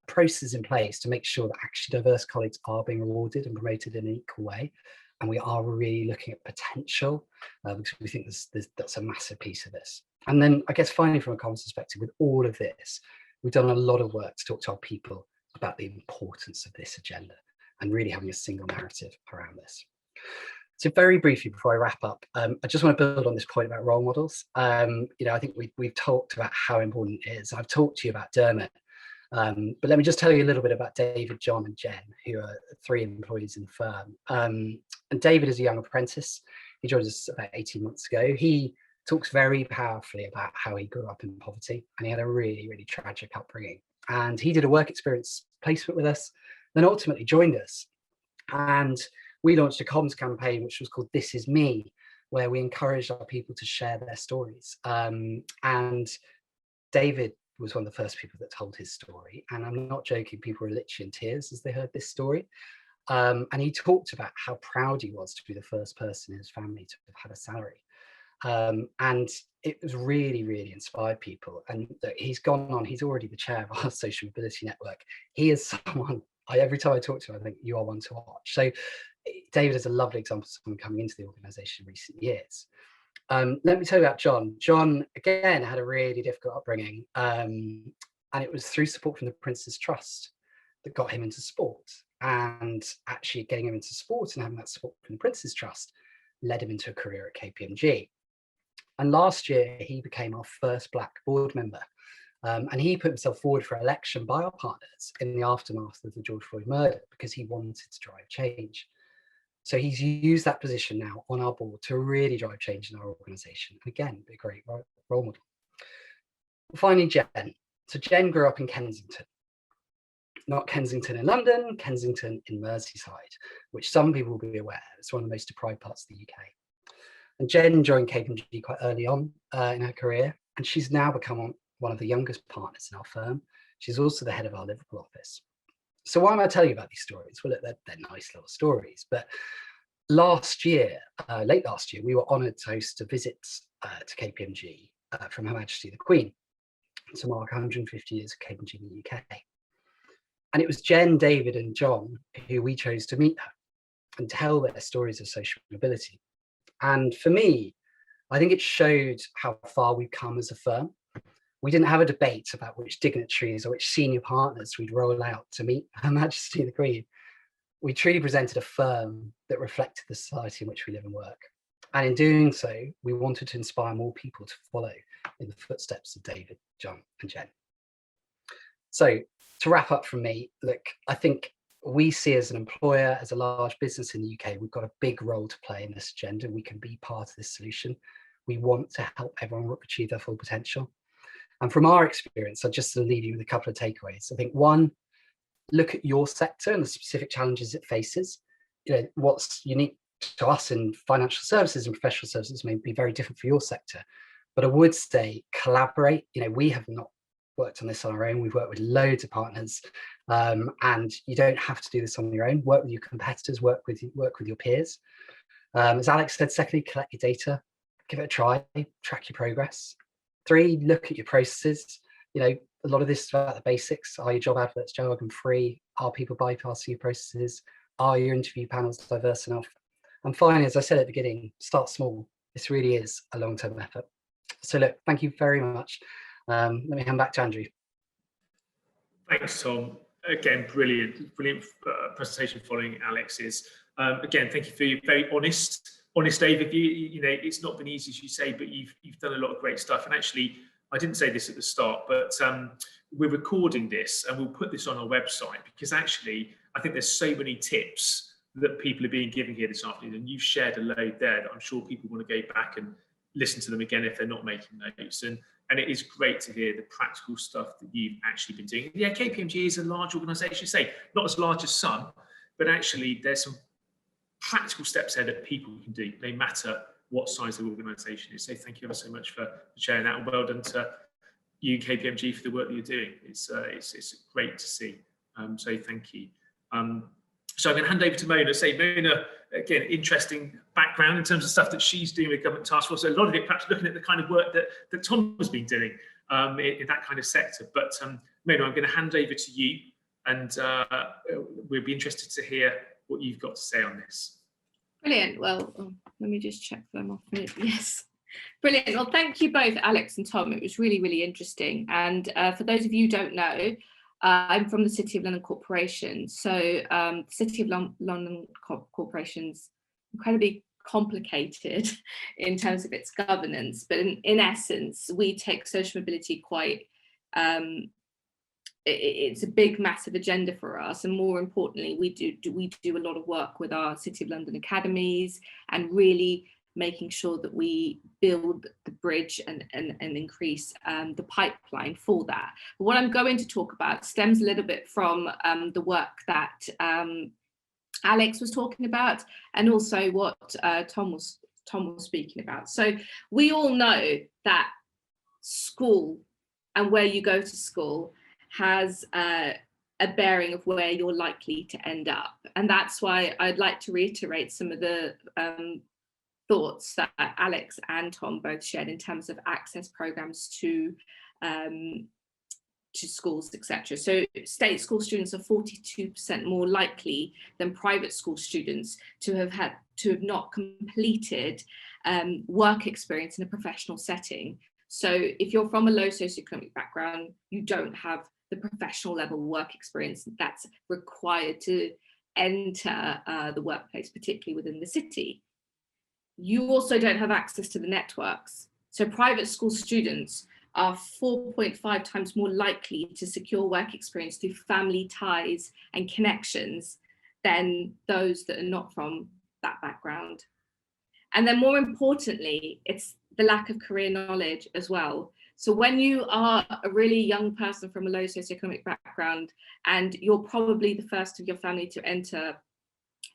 processes in place to make sure that actually diverse colleagues are being rewarded and promoted in an equal way. And we are really looking at potential, because we think that's a massive piece of this. And then I guess finally, from a comms perspective, with all of this, we've done a lot of work to talk to our people about the importance of this agenda and really having a single narrative around this. So very briefly, before I wrap up, I just want to build on this point about role models. I think we've talked about how important it is. I've talked to you about Dermot, but let me just tell you a little bit about David, John and Jen, who are 3 employees in the firm. And David is a young apprentice. He joined us about 18 months ago. He talks very powerfully about how he grew up in poverty, and he had a really, really tragic upbringing. And he did a work experience placement with us, then ultimately joined us. And we launched a comms campaign, which was called This Is Me, where we encouraged our people to share their stories. And David was one of the first people that told his story. And I'm not joking, people were literally in tears as they heard this story. And he talked about how proud he was to be the first person in his family to have had a salary. And it was really, really inspired people. And he's gone on, he's already the chair of our social mobility network. He is someone, every time I talk to him, I think you are one to watch. So David is a lovely example of someone coming into the organisation in recent years. Let me tell you about John. John, again, had a really difficult upbringing. And it was through support from the Prince's Trust that got him into sport. and actually getting him into sport and having that support from the Prince's Trust led him into a career at KPMG. And last year, he became our first Black board member. And he put himself forward for election by our partners in the aftermath of the George Floyd murder because he wanted to drive change. So he's used that position now on our board to really drive change in our organisation. Again, a great role model. Finally, Jen. So Jen grew up in Kensington. Not Kensington in London, Kensington in Merseyside, which some people will be aware is one of the most deprived parts of the UK. And Jen joined KPMG quite early on in her career, and she's now become one of the youngest partners in our firm. She's also the head of our Liverpool office. So why am I telling you about these stories? Well, they're nice little stories, but last year, late last year, we were honoured to host a visit to KPMG from Her Majesty the Queen to mark 150 years of KPMG in the UK. And it was Jen, David and John who we chose to meet her and tell their stories of social mobility. And for me, I think it showed how far we've come as a firm. We didn't have a debate about which dignitaries or which senior partners we'd roll out to meet Her Majesty the Queen. We truly presented a firm that reflected the society in which we live and work. And in doing so, we wanted to inspire more people to follow in the footsteps of David, John and Jen. So to wrap up from me, look, I think we see as an employer, as a large business in the UK, we've got a big role to play in this agenda. We can be part of this solution. We want to help everyone achieve their full potential. And from our experience, I'll just leave you with a couple of takeaways. I think one, look at your sector and the specific challenges it faces. You know, what's unique to us in financial services and professional services may be very different for your sector. But I would say collaborate. You know, we have not worked on this on our own. We've worked with loads of partners, and you don't have to do this on your own. Work with your competitors, work with your peers. As Alex said, secondly, collect your data, give it a try, track your progress. 3, look at your processes. You know, a lot of this is about the basics. Are your job adverts jargon free? Are people bypassing your processes? Are your interview panels diverse enough? And finally, as I said at the beginning, start small. This really is a long-term effort. So look, thank you very much. Let me hand back to Andrew.
Thanks, Tom. Again, brilliant presentation following Alex's. Again, thank you for your very honest overview. You know, it's not been easy, as you say, but you've done a lot of great stuff. And actually, I didn't say this at the start, but we're recording this and we'll put this on our website because actually, I think there's so many tips that people are being given here this afternoon, and you've shared a load there that I'm sure people want to go back and listen to them again if they're not making notes. And it is great to hear the practical stuff that you've actually been doing. Yeah, KPMG is a large organisation, say, not as large as some, but actually there's some practical steps there that people can do, no matter what size the organisation is. So thank you ever so much for sharing that, and well done to you, KPMG, for the work that you're doing. It's great to see. So thank you. So I'm going to hand over to Mona. Say, Mona, again, interesting background in terms of stuff that she's doing with Government Taskforce. So a lot of it perhaps looking at the kind of work that Tom has been doing in that kind of sector. But Mona, I'm going to hand over to you, and we'll be interested to hear what you've got to say on this.
Brilliant. Well, let me just check them off. Yes. Brilliant. Well, thank you both, Alex and Tom. It was really, really interesting. And for those of you who don't know, I'm from the City of London Corporation. So the City of London Corporation's incredibly complicated in terms of its governance, but in essence, we take social mobility quite, it's a big, massive agenda for us. And more importantly, we do a lot of work with our City of London academies and really making sure that we build the bridge and increase the pipeline for that. But what I'm going to talk about stems a little bit from the work that Alex was talking about, and also what Tom was speaking about. So we all know that school and where you go to school has a bearing of where you're likely to end up. And that's why I'd like to reiterate some of the thoughts that Alex and Tom both shared in terms of access programs to schools, etc. So state school students are 42% more likely than private school students to have not completed work experience in a professional setting. So if you're from a low socioeconomic background, you don't have the professional level work experience that's required to enter the workplace, particularly within the city. You also don't have access to the networks. So private school students are 4.5 times more likely to secure work experience through family ties and connections than those that are not from that background. And then more importantly, it's the lack of career knowledge as well. So when you are a really young person from a low socioeconomic background, and you're probably the first of your family to enter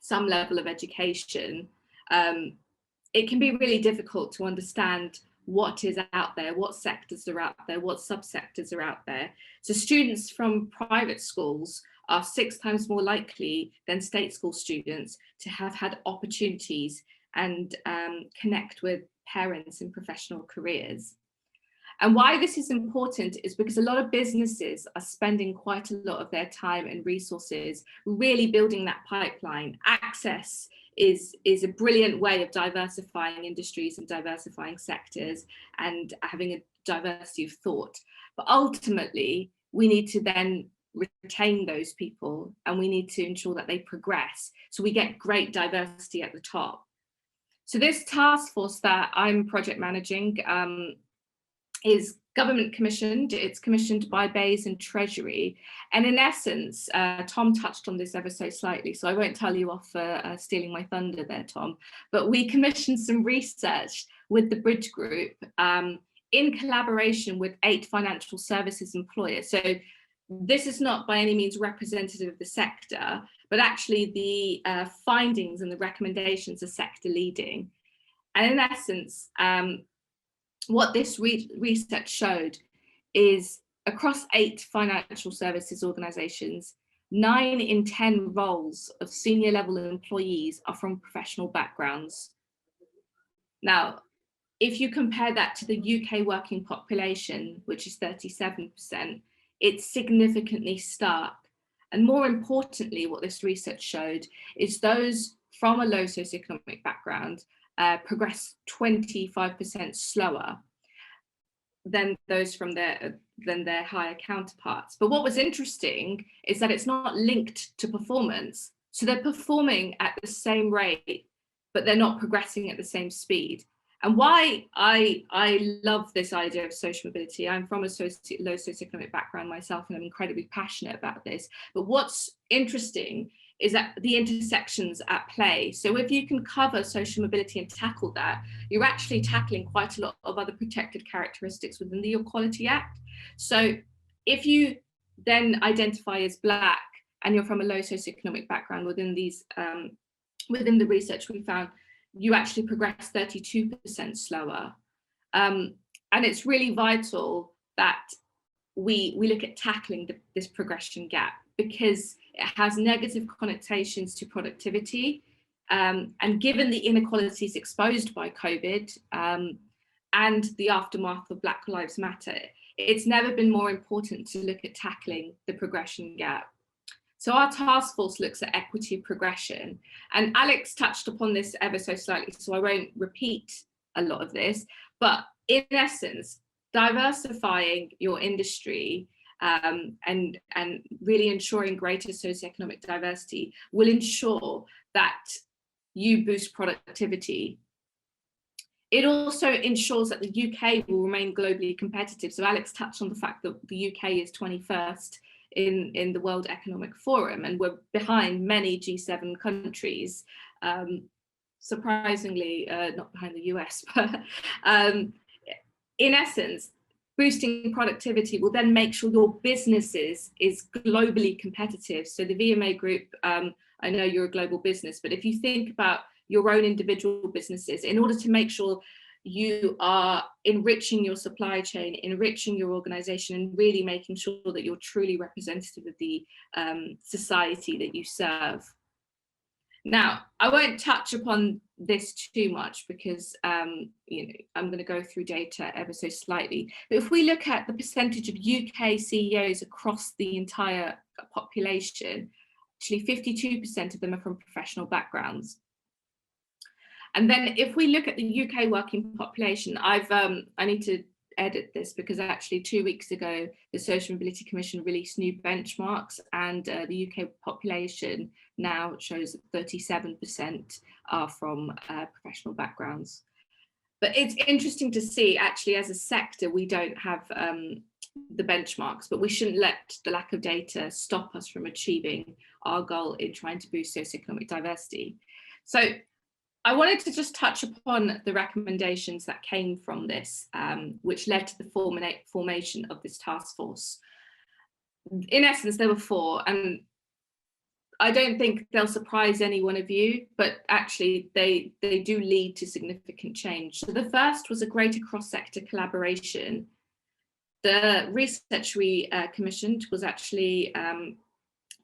some level of education, it can be really difficult to understand what is out there, what sectors are out there, what subsectors are out there. So students from private schools are 6 times more likely than state school students to have had opportunities and connect with parents in professional careers. And why this is important is because a lot of businesses are spending quite a lot of their time and resources really building that pipeline. Access is a brilliant way of diversifying industries and diversifying sectors and having a diversity of thought. But ultimately, we need to then retain those people, and we need to ensure that they progress, so we get great diversity at the top. So this task force that I'm project managing is government commissioned. It's commissioned by Bays and Treasury. And in essence, Tom touched on this ever so slightly, so I won't tell you off for stealing my thunder there, Tom, but we commissioned some research with the Bridge Group in collaboration with 8 financial services employers. So this is not by any means representative of the sector, but actually the findings and the recommendations are sector leading. And in essence, what this research showed is across 8 financial services organisations, 9 in 10 roles of senior level employees are from professional backgrounds. Now, if you compare that to the UK working population, which is 37%, it's significantly stark. And more importantly, what this research showed is those from a low socioeconomic background progress 25% slower than those from their higher counterparts. But what was interesting is that it's not linked to performance. So they're performing at the same rate, but they're not progressing at the same speed. And why I love this idea of social mobility, I'm from a low socioeconomic background myself, and I'm incredibly passionate about this. But what's interesting is that the intersections at play. So if you can cover social mobility and tackle that, you're actually tackling quite a lot of other protected characteristics within the Equality Act. So if you then identify as Black and you're from a low socioeconomic background, within these, within the research we found, you actually progress 32% slower. And it's really vital that we look at tackling this progression gap, because it has negative connotations to productivity. And given the inequalities exposed by COVID and the aftermath of Black Lives Matter, it's never been more important to look at tackling the progression gap. So our task force looks at equity progression, and Alex touched upon this ever so slightly, so I won't repeat a lot of this, but in essence, diversifying your industry and really ensuring greater socioeconomic diversity will ensure that you boost productivity. It also ensures that the UK will remain globally competitive. So Alex touched on the fact that the UK is 21st in the World Economic Forum, and we're behind many G7 countries, surprisingly not behind the US, but in essence, boosting productivity will then make sure your businesses is globally competitive. So the VMA Group, I know you're a global business, but if you think about your own individual businesses, in order to make sure you are enriching your supply chain, enriching your organization, and really making sure that you're truly representative of the society that you serve. Now, I won't touch upon this too much because I'm going to go through data ever so slightly. But if we look at the percentage of UK CEOs across the entire population, actually 52% of them are from professional backgrounds. And then if we look at the UK working population, I need to edit this because actually 2 weeks ago, the Social Mobility Commission released new benchmarks, and the UK population now shows that 37% are from professional backgrounds. But it's interesting to see, actually, as a sector, we don't have the benchmarks, but we shouldn't let the lack of data stop us from achieving our goal in trying to boost socioeconomic diversity. So I wanted to just touch upon the recommendations that came from this, which led to the formation of this task force. In essence, there were 4, and I don't think they'll surprise any one of you, but actually they do lead to significant change. So the first was a greater cross-sector collaboration. The research we commissioned was actually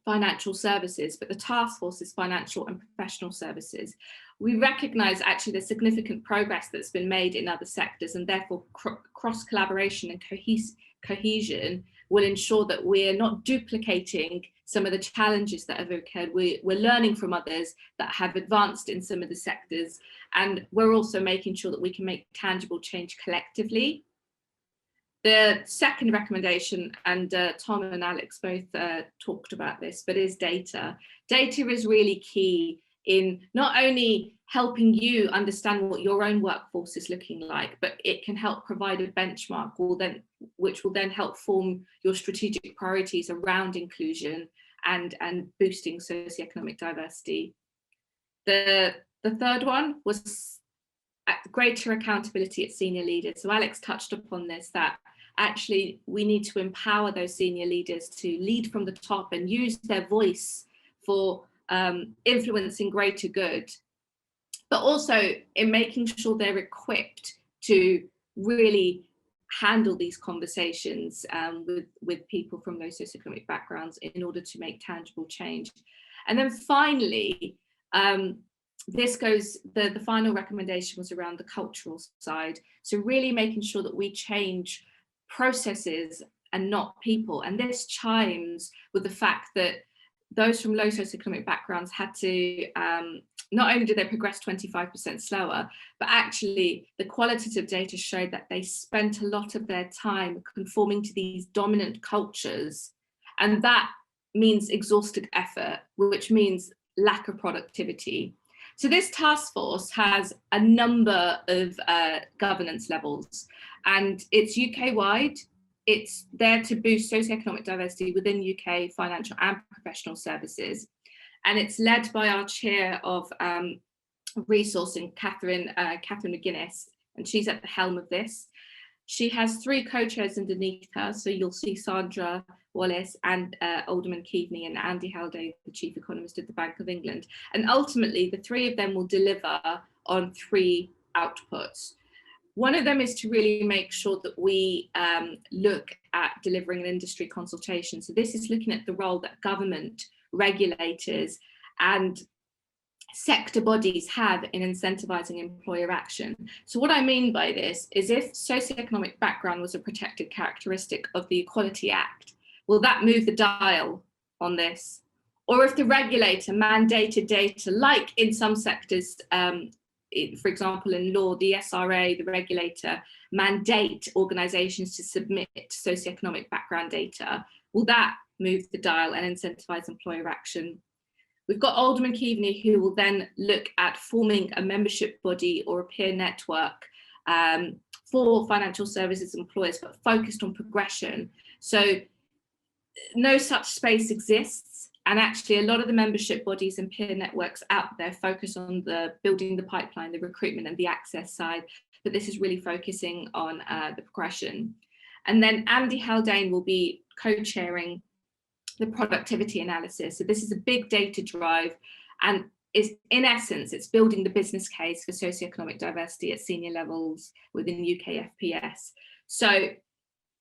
financial services, but the task force is financial and professional services. We recognise actually the significant progress that's been made in other sectors, and therefore cross-collaboration and cohesion will ensure that we're not duplicating some of the challenges that have occurred. We're learning from others that have advanced in some of the sectors, and we're also making sure that we can make tangible change collectively. The second recommendation, and Tom and Alex both talked about this, but is data. Data is really key in not only helping you understand what your own workforce is looking like, but it can help provide a benchmark which will then help form your strategic priorities around inclusion and boosting socioeconomic diversity. The third one was greater accountability at senior leaders. So Alex touched upon this, that actually we need to empower those senior leaders to lead from the top and use their voice for influencing greater good, but also in making sure they're equipped to really handle these conversations with people from those socioeconomic backgrounds in order to make tangible change. And then finally, the final recommendation was around the cultural side. So really making sure that we change processes and not people. And this chimes with the fact that those from low socioeconomic backgrounds had to, not only did they progress 25% slower, but actually the qualitative data showed that they spent a lot of their time conforming to these dominant cultures. And that means exhausted effort, which means lack of productivity. So this task force has a number of governance levels, and it's UK-wide. It's there to boost socioeconomic diversity within UK financial and professional services. And it's led by our chair of resourcing, Catherine McGuinness, and she's at the helm of this. She has 3 co-chairs underneath her. So you'll see Sandra Wallace and Alderman Keaveney and Andy Haldane, the chief economist of the Bank of England. And ultimately, the 3 of them will deliver on 3 outputs. One of them is to really make sure that we look at delivering an industry consultation. So this is looking at the role that government, regulators, and sector bodies have in incentivizing employer action. So what I mean by this is, if socioeconomic background was a protected characteristic of the Equality Act, will that move the dial on this? Or if the regulator mandated data, like in some sectors, for example, in law, the SRA, the regulator, mandate organisations to submit socioeconomic background data, will that move the dial and incentivise employer action? We've got Alderman Keaveney, who will then look at forming a membership body or a peer network for financial services employers, but focused on progression. So no such space exists. And actually, a lot of the membership bodies and peer networks out there focus on the building the pipeline, the recruitment and the access side, but this is really focusing on the progression. And then Andy Haldane will be co-chairing the productivity analysis. So this is a big data drive, and is, in essence, it's building the business case for socioeconomic diversity at senior levels within UK FPS. So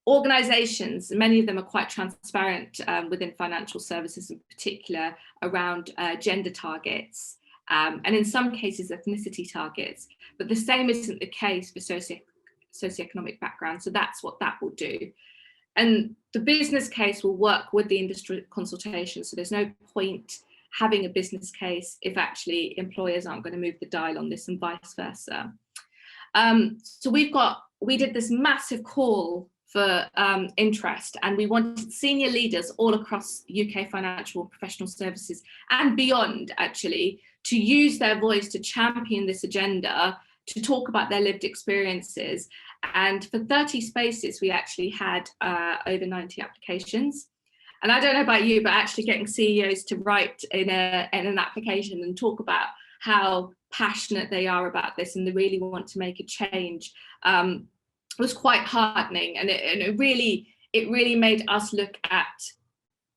organisations, many of them are quite transparent within financial services in particular around gender targets, and in some cases ethnicity targets, but the same isn't the case for socioeconomic background. So that's what that will do. And the business case will work with the industry consultation. So there's no point having a business case if actually employers aren't going to move the dial on this, and vice versa. So we did this massive call for interest, and we wanted senior leaders all across UK financial and professional services and beyond, actually, to use their voice to champion this agenda, to talk about their lived experiences. And for 30 spaces, we actually had over 90 applications. And I don't know about you, but actually getting CEOs to write in an application and talk about how passionate they are about this and they really want to make a change was quite heartening. And it really made us look at,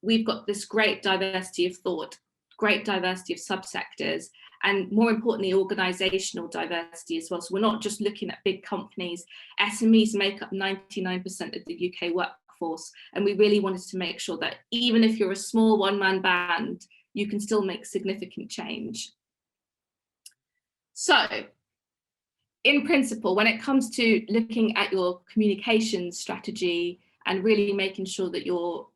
we've got this great diversity of thought, great diversity of subsectors, and more importantly, organizational diversity as well. So we're not just looking at big companies. SMEs make up 99% of the UK workforce. And we really wanted to make sure that even if you're a small one-man band, you can still make significant change. So in principle, when it comes to looking at your communications strategy and really making sure that you're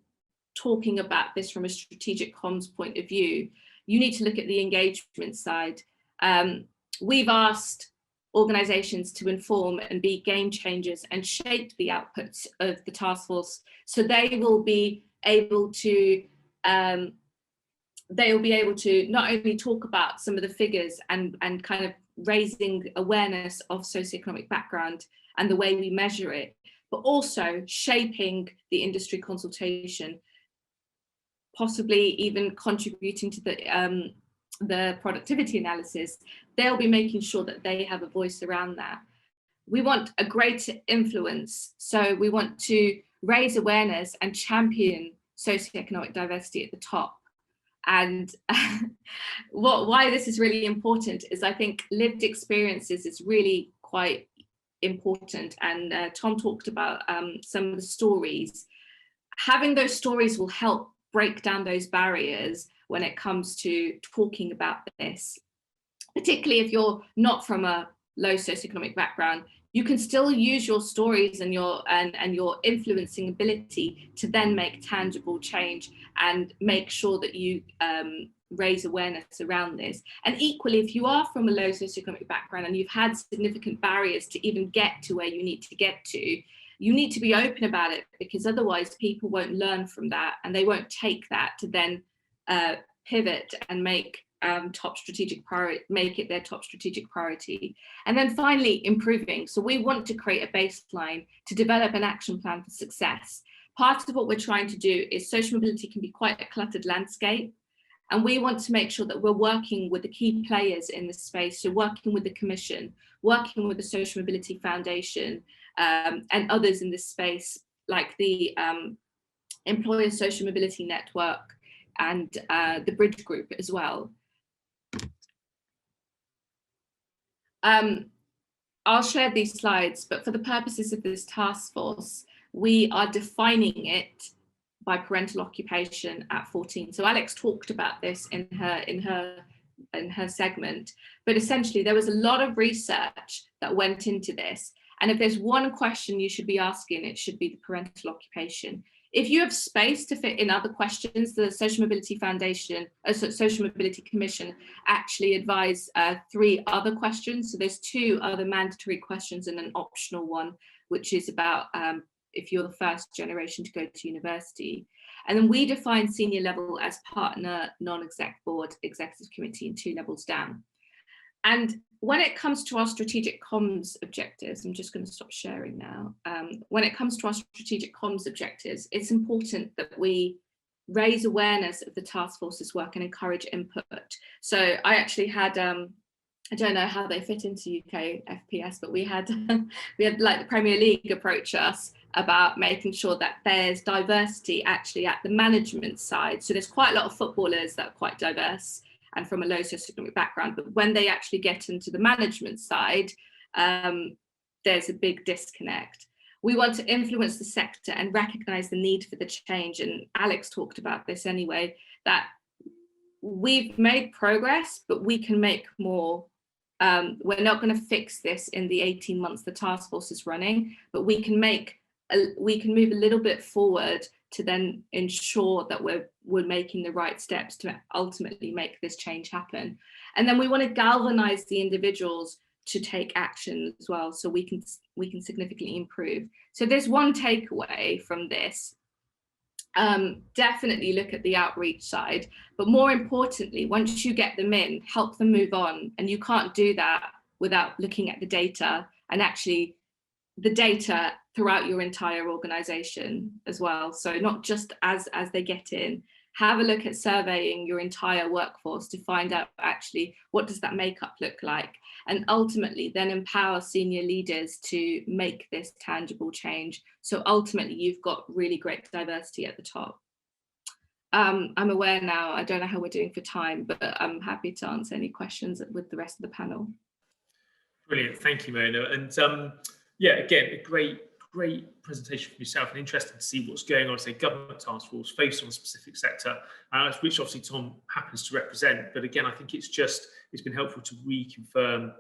talking about this from a strategic comms point of view, you need to look at the engagement side. We've asked organisations to inform and be game changers and shape the outputs of the task force, so they will be able to not only talk about some of the figures and kind of raising awareness of socioeconomic background and the way we measure it, but also shaping the industry consultation, possibly even contributing to the productivity analysis. They'll be making sure that they have a voice around that. We want a greater influence, so we want to raise awareness and champion socioeconomic diversity at the top. And why this is really important is I think lived experiences is really quite important. And Tom talked about some of the stories. Having those stories will help break down those barriers when it comes to talking about this, particularly if you're not from a low socioeconomic background. You can still use your stories and your influencing ability to then make tangible change and make sure that you raise awareness around this. And equally, if you are from a low socioeconomic background and you've had significant barriers to even get to where you need to get to, you need to be open about it, because otherwise people won't learn from that and they won't take that to then pivot and make top strategic priority, make it their top strategic priority. And then finally, improving. So we want to create a baseline to develop an action plan for success. Part of what we're trying to do is social mobility can be quite a cluttered landscape. And we want to make sure that we're working with the key players in this space. So working with the Commission, working with the Social Mobility Foundation, and others in this space, like the Employer Social Mobility Network and the Bridge Group as well. I'll share these slides, but for the purposes of this task force, we are defining it by parental occupation at 14. So Alex talked about this in her segment, but essentially there was a lot of research that went into this. And if there's one question you should be asking, it should be the parental occupation. If you have space to fit in other questions, the Social Mobility Foundation, Social Mobility Commission actually advise 3 other questions. So there's 2 other mandatory questions and an optional one, which is about if you're the first generation to go to university. And then we define senior level as partner, non-exec board, executive committee, and 2 levels down. And when it comes to our strategic comms objectives, I'm just going to stop sharing now. When it comes to our strategic comms objectives, it's important that we raise awareness of the task force's work and encourage input. So I actually had, I don't know how they fit into UK FPS, but we had like the Premier League approach us about making sure that there's diversity actually at the management side. So there's quite a lot of footballers that are quite diverse and from a low socioeconomic background, but when they actually get into the management side, there's a big disconnect. We want to influence the sector and recognise the need for the change, and Alex talked about this anyway, that we've made progress, but we can make more. We're not going to fix this in the 18 months the task force is running, but we can move a little bit forward to then ensure that we're making the right steps to ultimately make this change happen. And then we want to galvanise the individuals to take action as well, so we can significantly improve. So there's one takeaway from this. Definitely look at the outreach side, but more importantly, once you get them in, help them move on. And you can't do that without looking at the data, and actually the data throughout your entire organization as well. So not just as they get in. Have a look at surveying your entire workforce to find out actually what does that makeup look like, and ultimately then empower senior leaders to make this tangible change. So ultimately you've got really great diversity at the top. I'm aware now, I don't know how we're doing for time, but I'm happy to answer any questions with the rest of the panel.
Brilliant, thank you, Mona. And yeah, again, a great presentation from yourself, and interesting to see what's going on. Say, government task force focused on a specific sector, which obviously Tom happens to represent. But again, I think it's been helpful to reconfirm,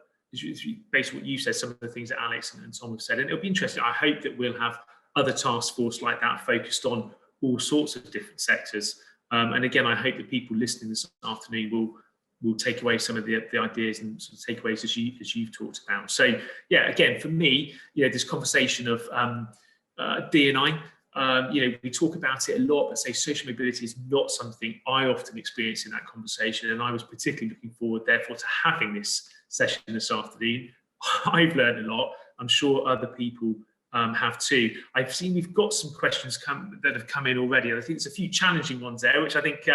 based on what you said, some of the things that Alex and Tom have said. And it'll be interesting. I hope that we'll have other task force like that focused on all sorts of different sectors. And again, I hope that people listening this afternoon will take away some of the ideas and sort of takeaways as you've talked about. So yeah, again, for me, this conversation of D&I, we talk about it a lot, but say social mobility is not something I often experience in that conversation. And I was particularly looking forward, therefore, to having this session this afternoon. I've learned a lot. I'm sure other people have too. I've seen we've got some questions that have come in already. And I think there's a few challenging ones there, which I think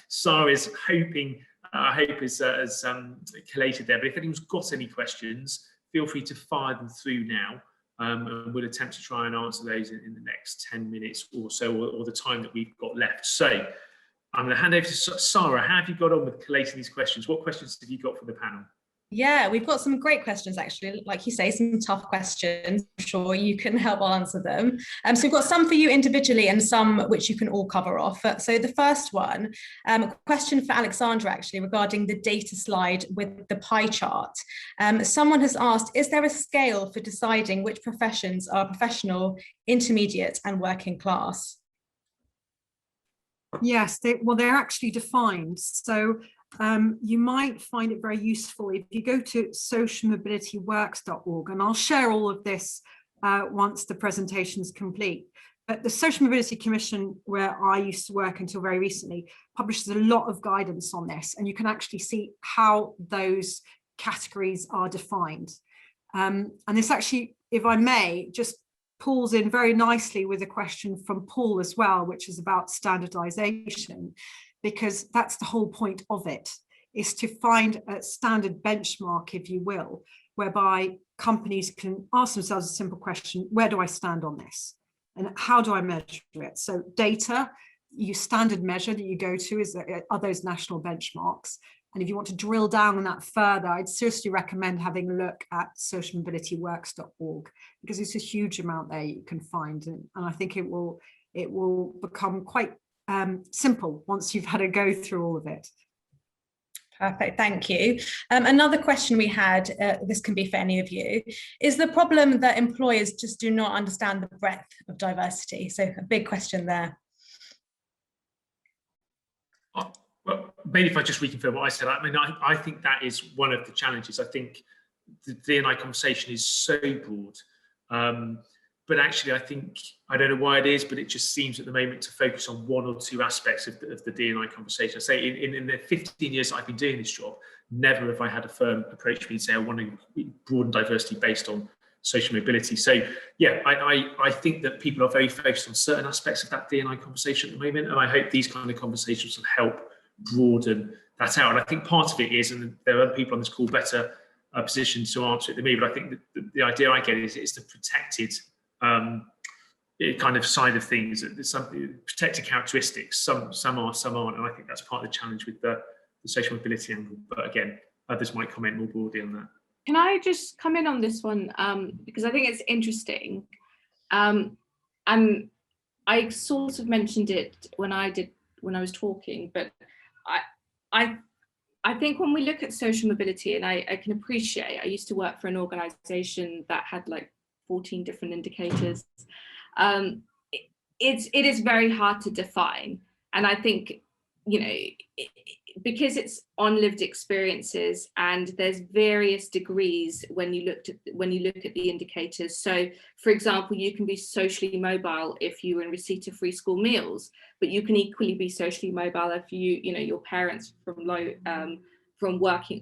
Sarah is hoping. I hope is collated there. But if anyone's got any questions, feel free to fire them through now, and we'll attempt to try and answer those in the next 10 minutes or so, or the time that we've got left. So I'm going to hand over to Sarah. How have you got on with collating these questions? What questions have you got for the panel?
Yeah, we've got some great questions, actually. Like you say, some tough questions. I'm sure you can help answer them. So we've got some for you individually and some which you can all cover off. So the first one, a question for Alexandra, actually, regarding the data slide with the pie chart. Someone has asked, is there a scale for deciding which professions are professional, intermediate, and working class?
Yes, they're actually defined. So you might find it very useful if you go to socialmobilityworks.org, and I'll share all of this once the presentation is complete. But the Social Mobility Commission, where I used to work until very recently, publishes a lot of guidance on this, and you can actually see how those categories are defined. And this actually, if I may, just pulls in very nicely with a question from Paul as well, which is about standardization, because that's the whole point of it, is to find a standard benchmark, if you will, whereby companies can ask themselves a simple question: where do I stand on this? And how do I measure it? So data, your standard measure that you go to are those national benchmarks. And if you want to drill down on that further, I'd seriously recommend having a look at socialmobilityworks.org, because it's a huge amount there you can find. And I think it will become quite simple once you've had to go through all of it.
Perfect, thank you. Another question we had, this can be for any of you, is the problem that employers just do not understand the breadth of diversity? So a big question there.
Well, maybe if I just reconfirm what I said, I mean, I think that is one of the challenges. I think the D&I conversation is so broad. But actually, I think, I don't know why it is, but it just seems at the moment to focus on one or two aspects of the D&I conversation. I say in the 15 years I've been doing this job, never have I had a firm approach me and say, I want to broaden diversity based on social mobility. So yeah, I think that people are very focused on certain aspects of that D&I conversation at the moment. And I hope these kind of conversations will help broaden that out. And I think part of it is, and there are other people on this call better positioned to answer it than me, but I think that the idea I get is it's the protected kind of side of things, some protected characteristics, some are, some aren't, and I think that's part of the challenge with the social mobility angle. But again, others might comment more broadly on that.
Can I just come in on this one, because I think it's interesting, and I sort of mentioned it when I was talking, but I think when we look at social mobility, and I can appreciate, I used to work for an organisation that had like 14 different indicators. It is very hard to define, and I think because it's on lived experiences, and there's various degrees when you look at the indicators. So, for example, you can be socially mobile if you're in receipt of free school meals, but you can equally be socially mobile if your parents from working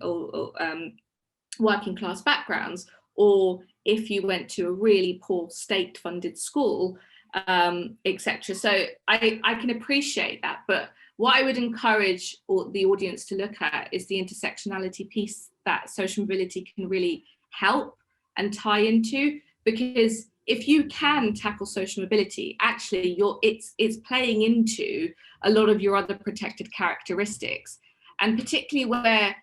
working class backgrounds, or if you went to a really poor state-funded school, etc. So I can appreciate that, but what I would encourage the audience to look at is the intersectionality piece that social mobility can really help and tie into, because if you can tackle social mobility, actually it's playing into a lot of your other protected characteristics, and particularly where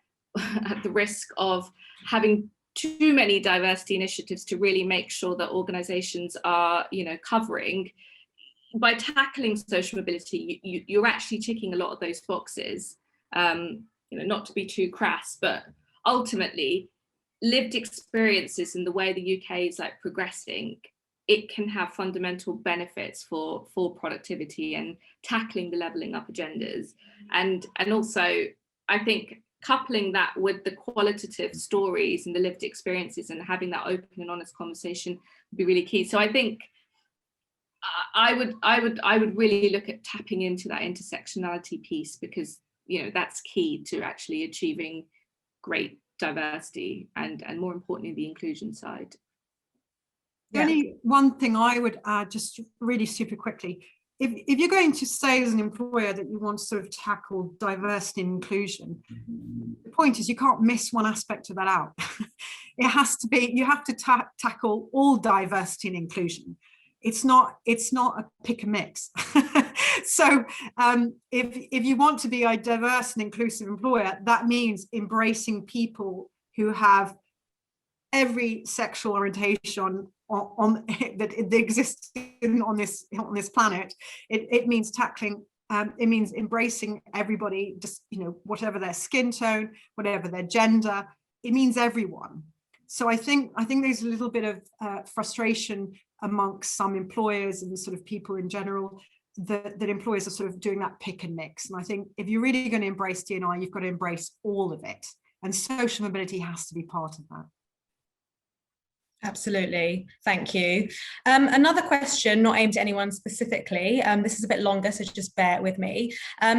at the risk of having too many diversity initiatives to really make sure that organizations are covering. By tackling social mobility, you're actually ticking a lot of those boxes, not to be too crass, but ultimately lived experiences and the way the UK is progressing, it can have fundamental benefits for productivity and tackling the levelling up agendas. And also, I think coupling that with the qualitative stories and the lived experiences and having that open and honest conversation would be really key. So I think I would really look at tapping into that intersectionality piece, because that's key to actually achieving great diversity and more importantly the inclusion side.
The only one thing I would add, just really super quickly, if you're going to say as an employer that you want to sort of tackle diversity and inclusion, the point is you can't miss one aspect of that out. It has to be, you have to tackle all diversity and inclusion. It's not a pick and mix. So if you want to be a diverse and inclusive employer, that means embracing people who have every sexual orientation on that exists on this planet. It means tackling. It means embracing everybody, just whatever their skin tone, whatever their gender. It means everyone. So I think there's a little bit of frustration amongst some employers and sort of people in general that employers are sort of doing that pick and mix. And I think if you're really going to embrace D&I, you've got to embrace all of it, and social mobility has to be part of that.
Absolutely, thank you. Another question, not aimed at anyone specifically, this is a bit longer, so just bear with me.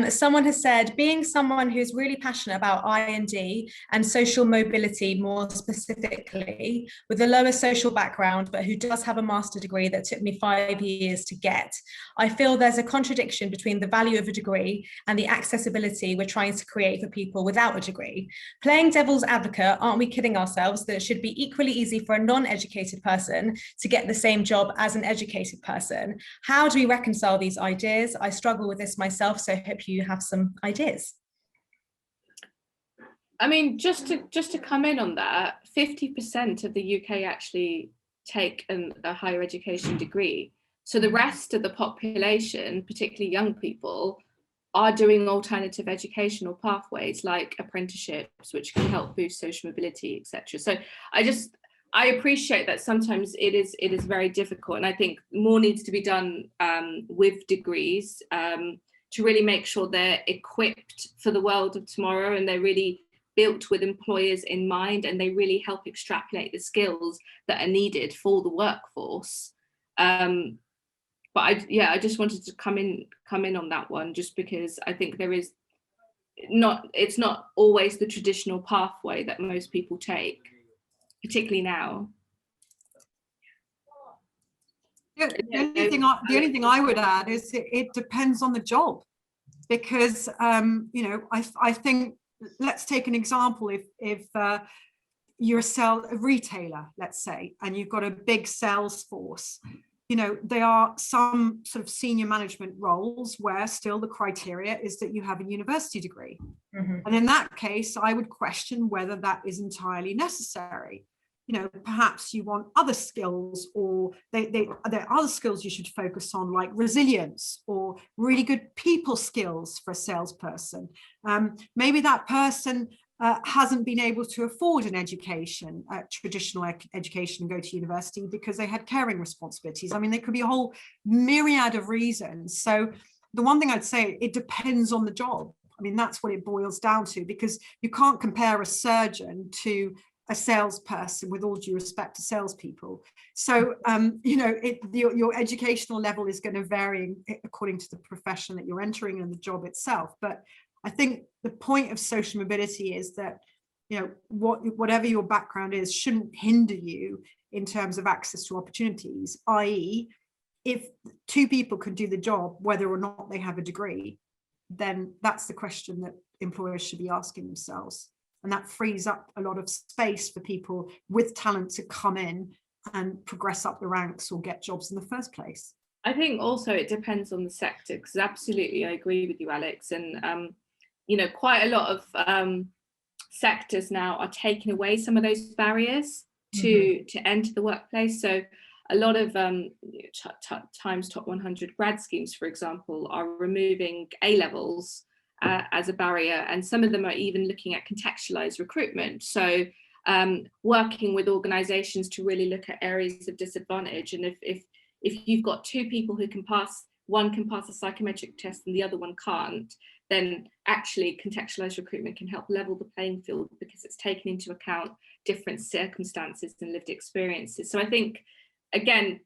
Someone has said, being someone who's really passionate about I&D and social mobility more specifically, with a lower social background, but who does have a master degree that took me 5 years to get, I feel there's a contradiction between the value of a degree and the accessibility we're trying to create for people without a degree. Playing devil's advocate, aren't we kidding ourselves that it should be equally easy for a non-educated person to get the same job as an educated person? How do we reconcile these ideas? I struggle with this myself, so I hope you have some ideas.
I mean, just to come in on that, 50% of the UK actually take a higher education degree. So the rest of the population, particularly young people, are doing alternative educational pathways like apprenticeships, which can help boost social mobility, etc. So I appreciate that sometimes it is very difficult, and I think more needs to be done with degrees to really make sure they're equipped for the world of tomorrow, and they're really built with employers in mind, and they really help extrapolate the skills that are needed for the workforce. But I just wanted to come in on that one, just because I think it's not always the traditional pathway that most people take, particularly now.
Yeah, the only thing I would add is it depends on the job, because I think, let's take an example. If you're a retailer, let's say, and you've got a big sales force, there are some sort of senior management roles where still the criteria is that you have a university degree. Mm-hmm. And in that case, I would question whether that is entirely necessary. Perhaps you want other skills, or there are other skills you should focus on, like resilience or really good people skills for a salesperson. Maybe that person hasn't been able to afford an education, traditional education, and go to university because they had caring responsibilities. I mean, there could be a whole myriad of reasons. So the one thing I'd say, it depends on the job. I mean, that's what it boils down to, because you can't compare a surgeon to a salesperson, with all due respect to salespeople. So, you know, your educational level is going to vary according to the profession that you're entering and the job itself. But I think the point of social mobility is that, you know, whatever your background is shouldn't hinder you in terms of access to opportunities, i.e., if two people can do the job, whether or not they have a degree, then that's the question that employers should be asking themselves. And that frees up a lot of space for people with talent to come in and progress up the ranks or get jobs in the first place.
I think also it depends on the sector, because absolutely I agree with you, Alex. And, you know, quite a lot of sectors now are taking away some of those barriers to enter the workplace. So a lot of Times Top 100 grad schemes, for example, are removing A-levels as a barrier, and some of them are even looking at contextualized recruitment. So working with organizations to really look at areas of disadvantage. And if you've got two people who can pass, one can pass a psychometric test and the other one can't, then actually contextualized recruitment can help level the playing field, because it's taken into account different circumstances and lived experiences. So I think, again,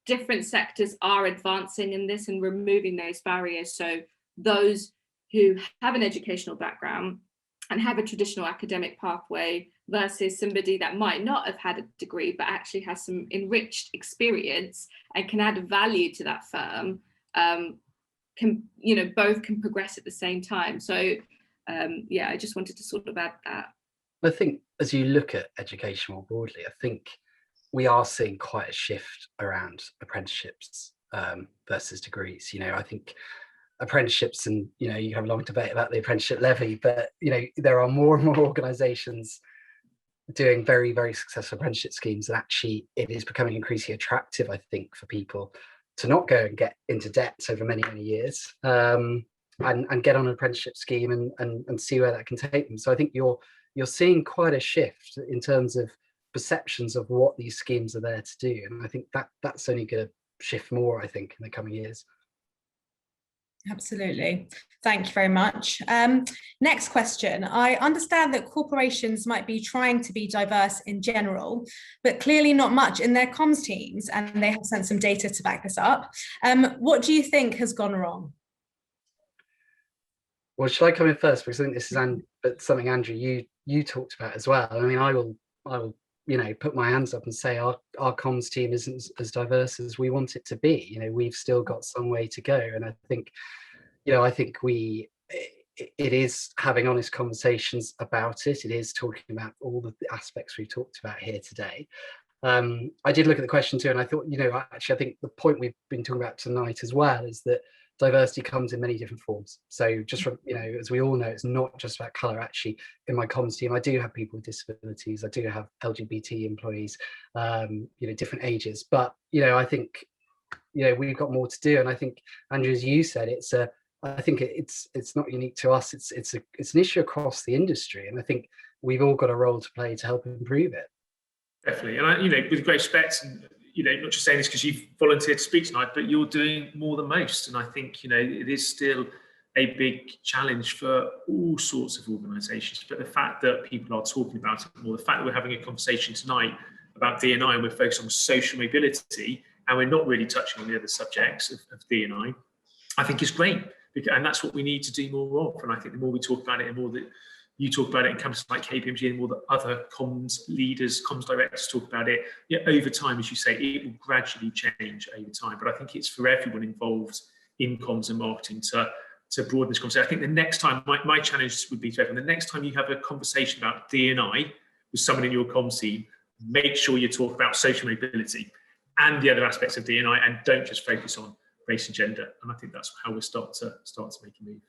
different sectors are advancing in this and removing those barriers. So those who have an educational background and have a traditional academic pathway versus somebody that might not have had a degree but actually has some enriched experience and can add value to that firm, can, you know, both can progress at the same time. So yeah, I just wanted to sort of add that.
I think as you look at education more broadly, I think we are seeing quite a shift around apprenticeships versus degrees. You know, I think apprenticeships, and you know, you have a long debate about the apprenticeship levy, but you know, there are more and more organizations doing very, very successful apprenticeship schemes, and actually it is becoming increasingly attractive, I think, for people to not go and get into debt over many years, and get on an apprenticeship scheme and see where that can take them. So I think you're seeing quite a shift in terms of perceptions of what these schemes are there to do, and I think that's only going to shift more, I think, in the coming years.
Absolutely. Thank you very much. Next question. I understand that corporations might be trying to be diverse in general, but clearly not much in their comms teams, and they have sent some data to back this up. What do you think has gone wrong?
Well, should I come in first? Because I think this is something, Andrew, you talked about as well. I mean, I will you know, put my hands up and say our comms team isn't as diverse as we want it to be. You know, we've still got some way to go, and I think, you know, it is having honest conversations about it. It is talking about all the aspects we've talked about here today. I did look at the question too, and I thought, you know, actually, I think the point we've been talking about tonight as well is that diversity comes in many different forms. So just from, you know, as we all know, it's not just about colour. Actually, in my comms team, I do have people with disabilities. I do have LGBT employees, you know, different ages. But, you know, I think, you know, we've got more to do. And I think, Andrew, as you said, I think it's not unique to us. It's an issue across the industry. And I think we've all got a role to play to help improve it.
Definitely. And, you know, with great respect, and, you know, not just saying this because you've volunteered to speak tonight, but you're doing more than most. And I think, you know, it is still a big challenge for all sorts of organisations. But the fact that people are talking about it more, the fact that we're having a conversation tonight about D&I and we're focused on social mobility and we're not really touching on the other subjects of D&I think is great. And that's what we need to do more of. And I think the more we talk about it, and more that you talk about it in companies like KPMG, and more that other comms leaders, comms directors talk about it, yeah, over time, as you say, it will gradually change over time. But I think it's for everyone involved in comms and marketing to broaden this conversation. I think the next time, my challenge would be to everyone, the next time you have a conversation about D&I with someone in your comms team, make sure you talk about social mobility and the other aspects of D&I, and don't just focus on race and gender. And I think that's how we'll start to make a move.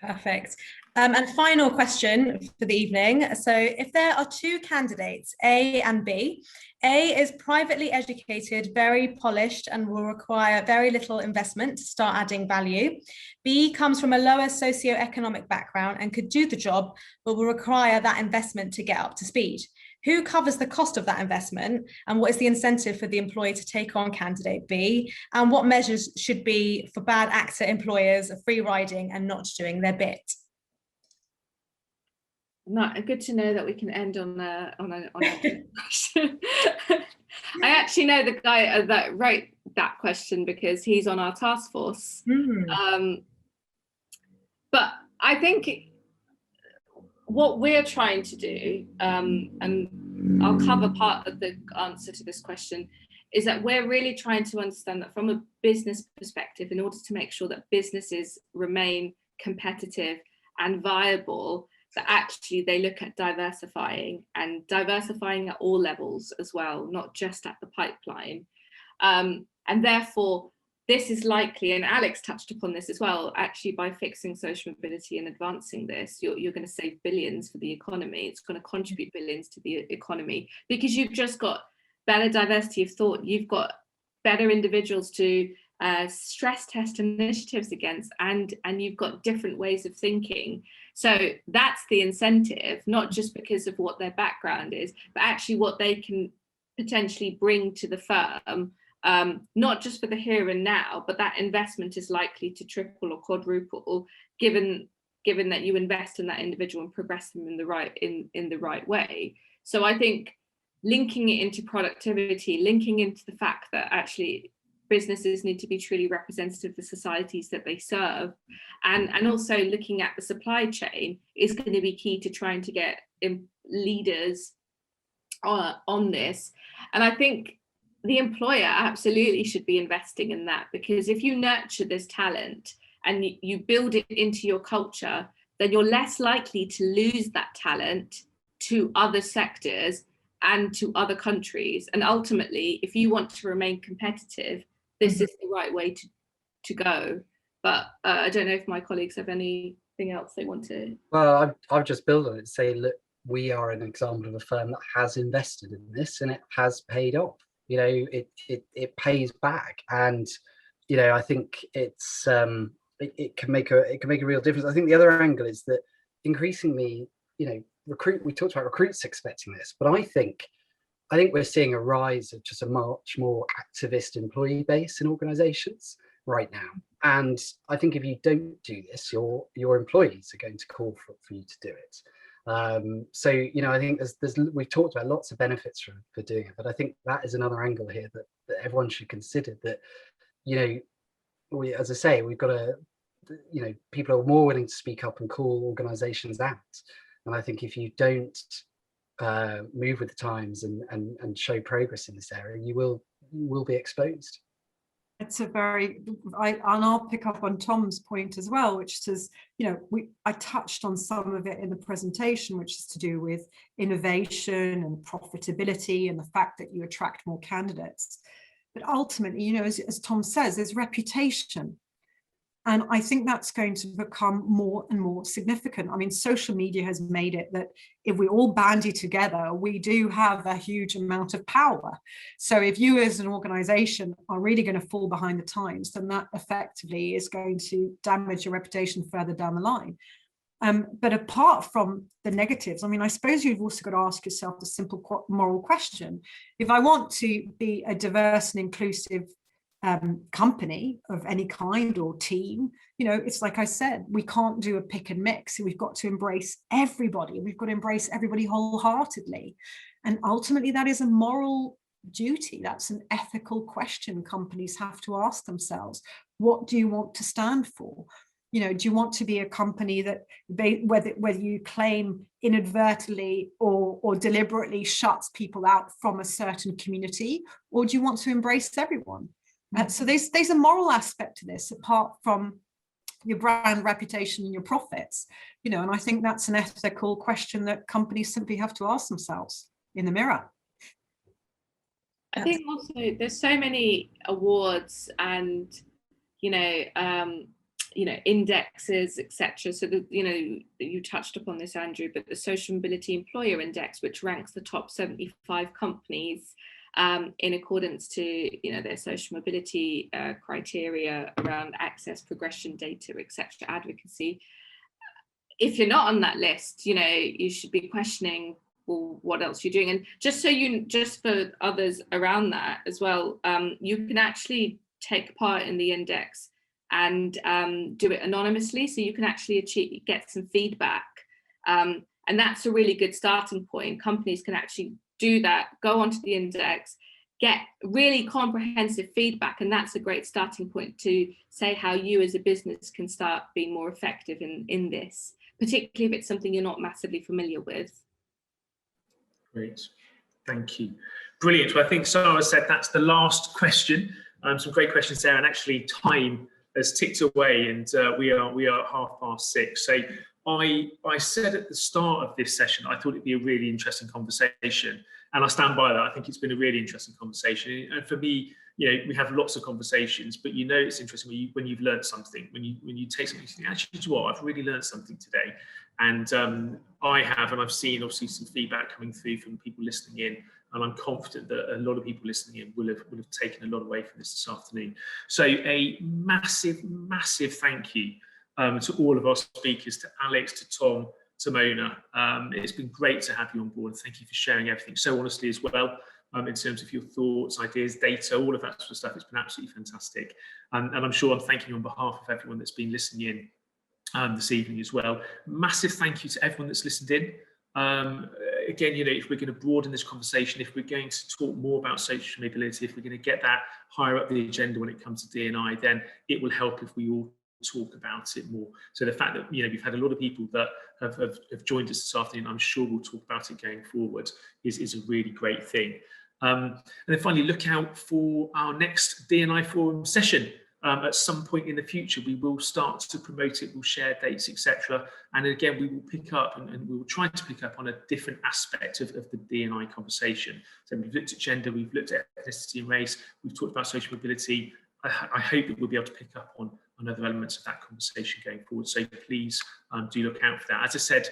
Perfect. And final question for the evening. So if there are two candidates, A and B, A is privately educated, very polished, and will require very little investment to start adding value. B comes from a lower socio-economic background and could do the job, but will require that investment to get up to speed. Who covers the cost of that investment? And what is the incentive for the employer to take on candidate B? And what measures should be for bad actor employers of free riding and not doing their bit?
Good to know that we can end on a question. I actually know the guy that wrote that question because he's on our task force. But I think what we're trying to do, and I'll cover part of the answer to this question, is that we're really trying to understand that from a business perspective, in order to make sure that businesses remain competitive and viable, that actually they look at diversifying at all levels as well, not just at the pipeline. And therefore, this is likely, and Alex touched upon this as well, actually by fixing social mobility and advancing this, you're going to save billions for the economy. It's going to contribute billions to the economy because you've just got better diversity of thought. You've got better individuals to stress test initiatives against, and you've got different ways of thinking. So that's the incentive, not just because of what their background is, but actually what they can potentially bring to the firm, not just for the here and now, but that investment is likely to triple or quadruple given that you invest in that individual and progress them in the right way. So I think linking it into productivity, linking into the fact that actually businesses need to be truly representative of the societies that they serve, and also looking at the supply chain is going to be key to trying to get leaders on this. And I think the employer absolutely should be investing in that, because if you nurture this talent and you build it into your culture, then you're less likely to lose that talent to other sectors and to other countries. And ultimately, if you want to remain competitive, this is the right way to go. But I don't know if my colleagues have anything else they want to.
Well, I've just built on it to say, look, we are an example of a firm that has invested in this and it has paid off. You know, it pays back, and you know, I think it's it can make a real difference. I think the other angle is that increasingly, you know, we talked about recruits expecting this, but I think we're seeing a rise of just a much more activist employee base in organizations right now. And I think if you don't do this, your employees are going to call for you to do it. So, you know, I think we've talked about lots of benefits for doing it, but I think that is another angle here that everyone should consider, that, you know, as I say, we've got to, you know, people are more willing to speak up and call organizations out. And I think if you don't move with the times and show progress in this area, you will be exposed.
It's and I'll pick up on Tom's point as well, which says, you know, I touched on some of it in the presentation, which is to do with innovation and profitability and the fact that you attract more candidates. But ultimately, you know, as Tom says, there's reputation. And I think that's going to become more and more significant. I mean, social media has made it that if we all bandy together, we do have a huge amount of power. So if you as an organization are really going to fall behind the times, then that effectively is going to damage your reputation further down the line. But apart from the negatives, I mean, I suppose you've also got to ask yourself the simple moral question. If I want to be a diverse and inclusive company of any kind or team, you know, it's like I said, we can't do a pick and mix. We've got to embrace everybody. We've got to embrace everybody wholeheartedly. And ultimately, that is a moral duty. That's an ethical question companies have to ask themselves. What do you want to stand for? You know, do you want to be a company that whether you claim inadvertently or deliberately shuts people out from a certain community, or do you want to embrace everyone? So there's a moral aspect to this, apart from your brand reputation and your profits, you know, and I think that's an ethical question that companies simply have to ask themselves in the mirror.
I think also there's so many awards and, you know, indexes, etc. So that, you know, you touched upon this, Andrew, but the Social Mobility Employer Index, which ranks the top 75 companies in accordance to, you know, their social mobility criteria around access, progression, data, etc., advocacy. If you're not on that list, you know, you should be questioning or what else you're doing. And just for others around that as well, you can actually take part in the index and do it anonymously, so you can actually get some feedback, and that's a really good starting point. Companies can actually do that, go onto the index, get really comprehensive feedback, and that's a great starting point to say how you as a business can start being more effective in this, particularly if it's something you're not massively familiar with.
Great, thank you. Brilliant. Well, I think Sarah said that's the last question. Some great questions there, and actually time has ticked away, and we are 6:30. So I said at the start of this session I thought it'd be a really interesting conversation, and I stand by that. I think it's been a really interesting conversation, and for me, we have lots of conversations, but it's interesting when you've learned something, when you take something, you think, actually, do you know what, I've really learned something today. And I have, and I've seen obviously some feedback coming through from people listening in, and I'm confident that a lot of people listening in will have taken a lot away from this afternoon. So a massive thank you to all of our speakers, to Alex, to Tom, to Mona. It's been great to have you on board. Thank you for sharing everything so honestly as well, in terms of your thoughts, ideas, data, all of that sort of stuff. It's been absolutely fantastic. And I'm sure I'm thanking you on behalf of everyone that's been listening in this evening as well. Massive thank you to everyone that's listened in. Again, if we're going to broaden this conversation, if we're going to talk more about social mobility, if we're going to get that higher up the agenda when it comes to D&I, then it will help if we all talk about it more. So the fact that we've had a lot of people that have joined us this afternoon, I'm sure we'll talk about it going forward, is a really great thing. And then finally, look out for our next D&I forum session. At some point in the future, we will start to promote it, we'll share dates, etc. And again, we will pick up and we will try to pick up on a different aspect of the D&I conversation. So we've looked at gender, we've looked at ethnicity and race, we've talked about social mobility. I hope that we'll be able to pick up on other elements of that conversation going forward. So please do look out for that. As I said,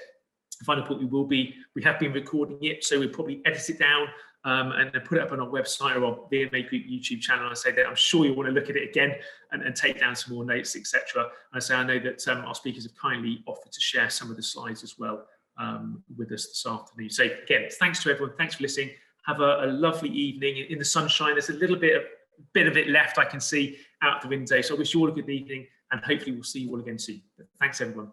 the final point, we have been recording it, so we'll probably edit it down and put it up on our website or our VMAGROUP YouTube channel. I say that I'm sure you'll want to look at it again and take down some more notes, etc. And I say I know that our speakers have kindly offered to share some of the slides as well with us this afternoon. So again, thanks to everyone. Thanks for listening. Have a lovely evening in the sunshine. There's a little bit of it left I can see out the window. So I wish you all a good evening, and hopefully we'll see you all again soon. Thanks, everyone.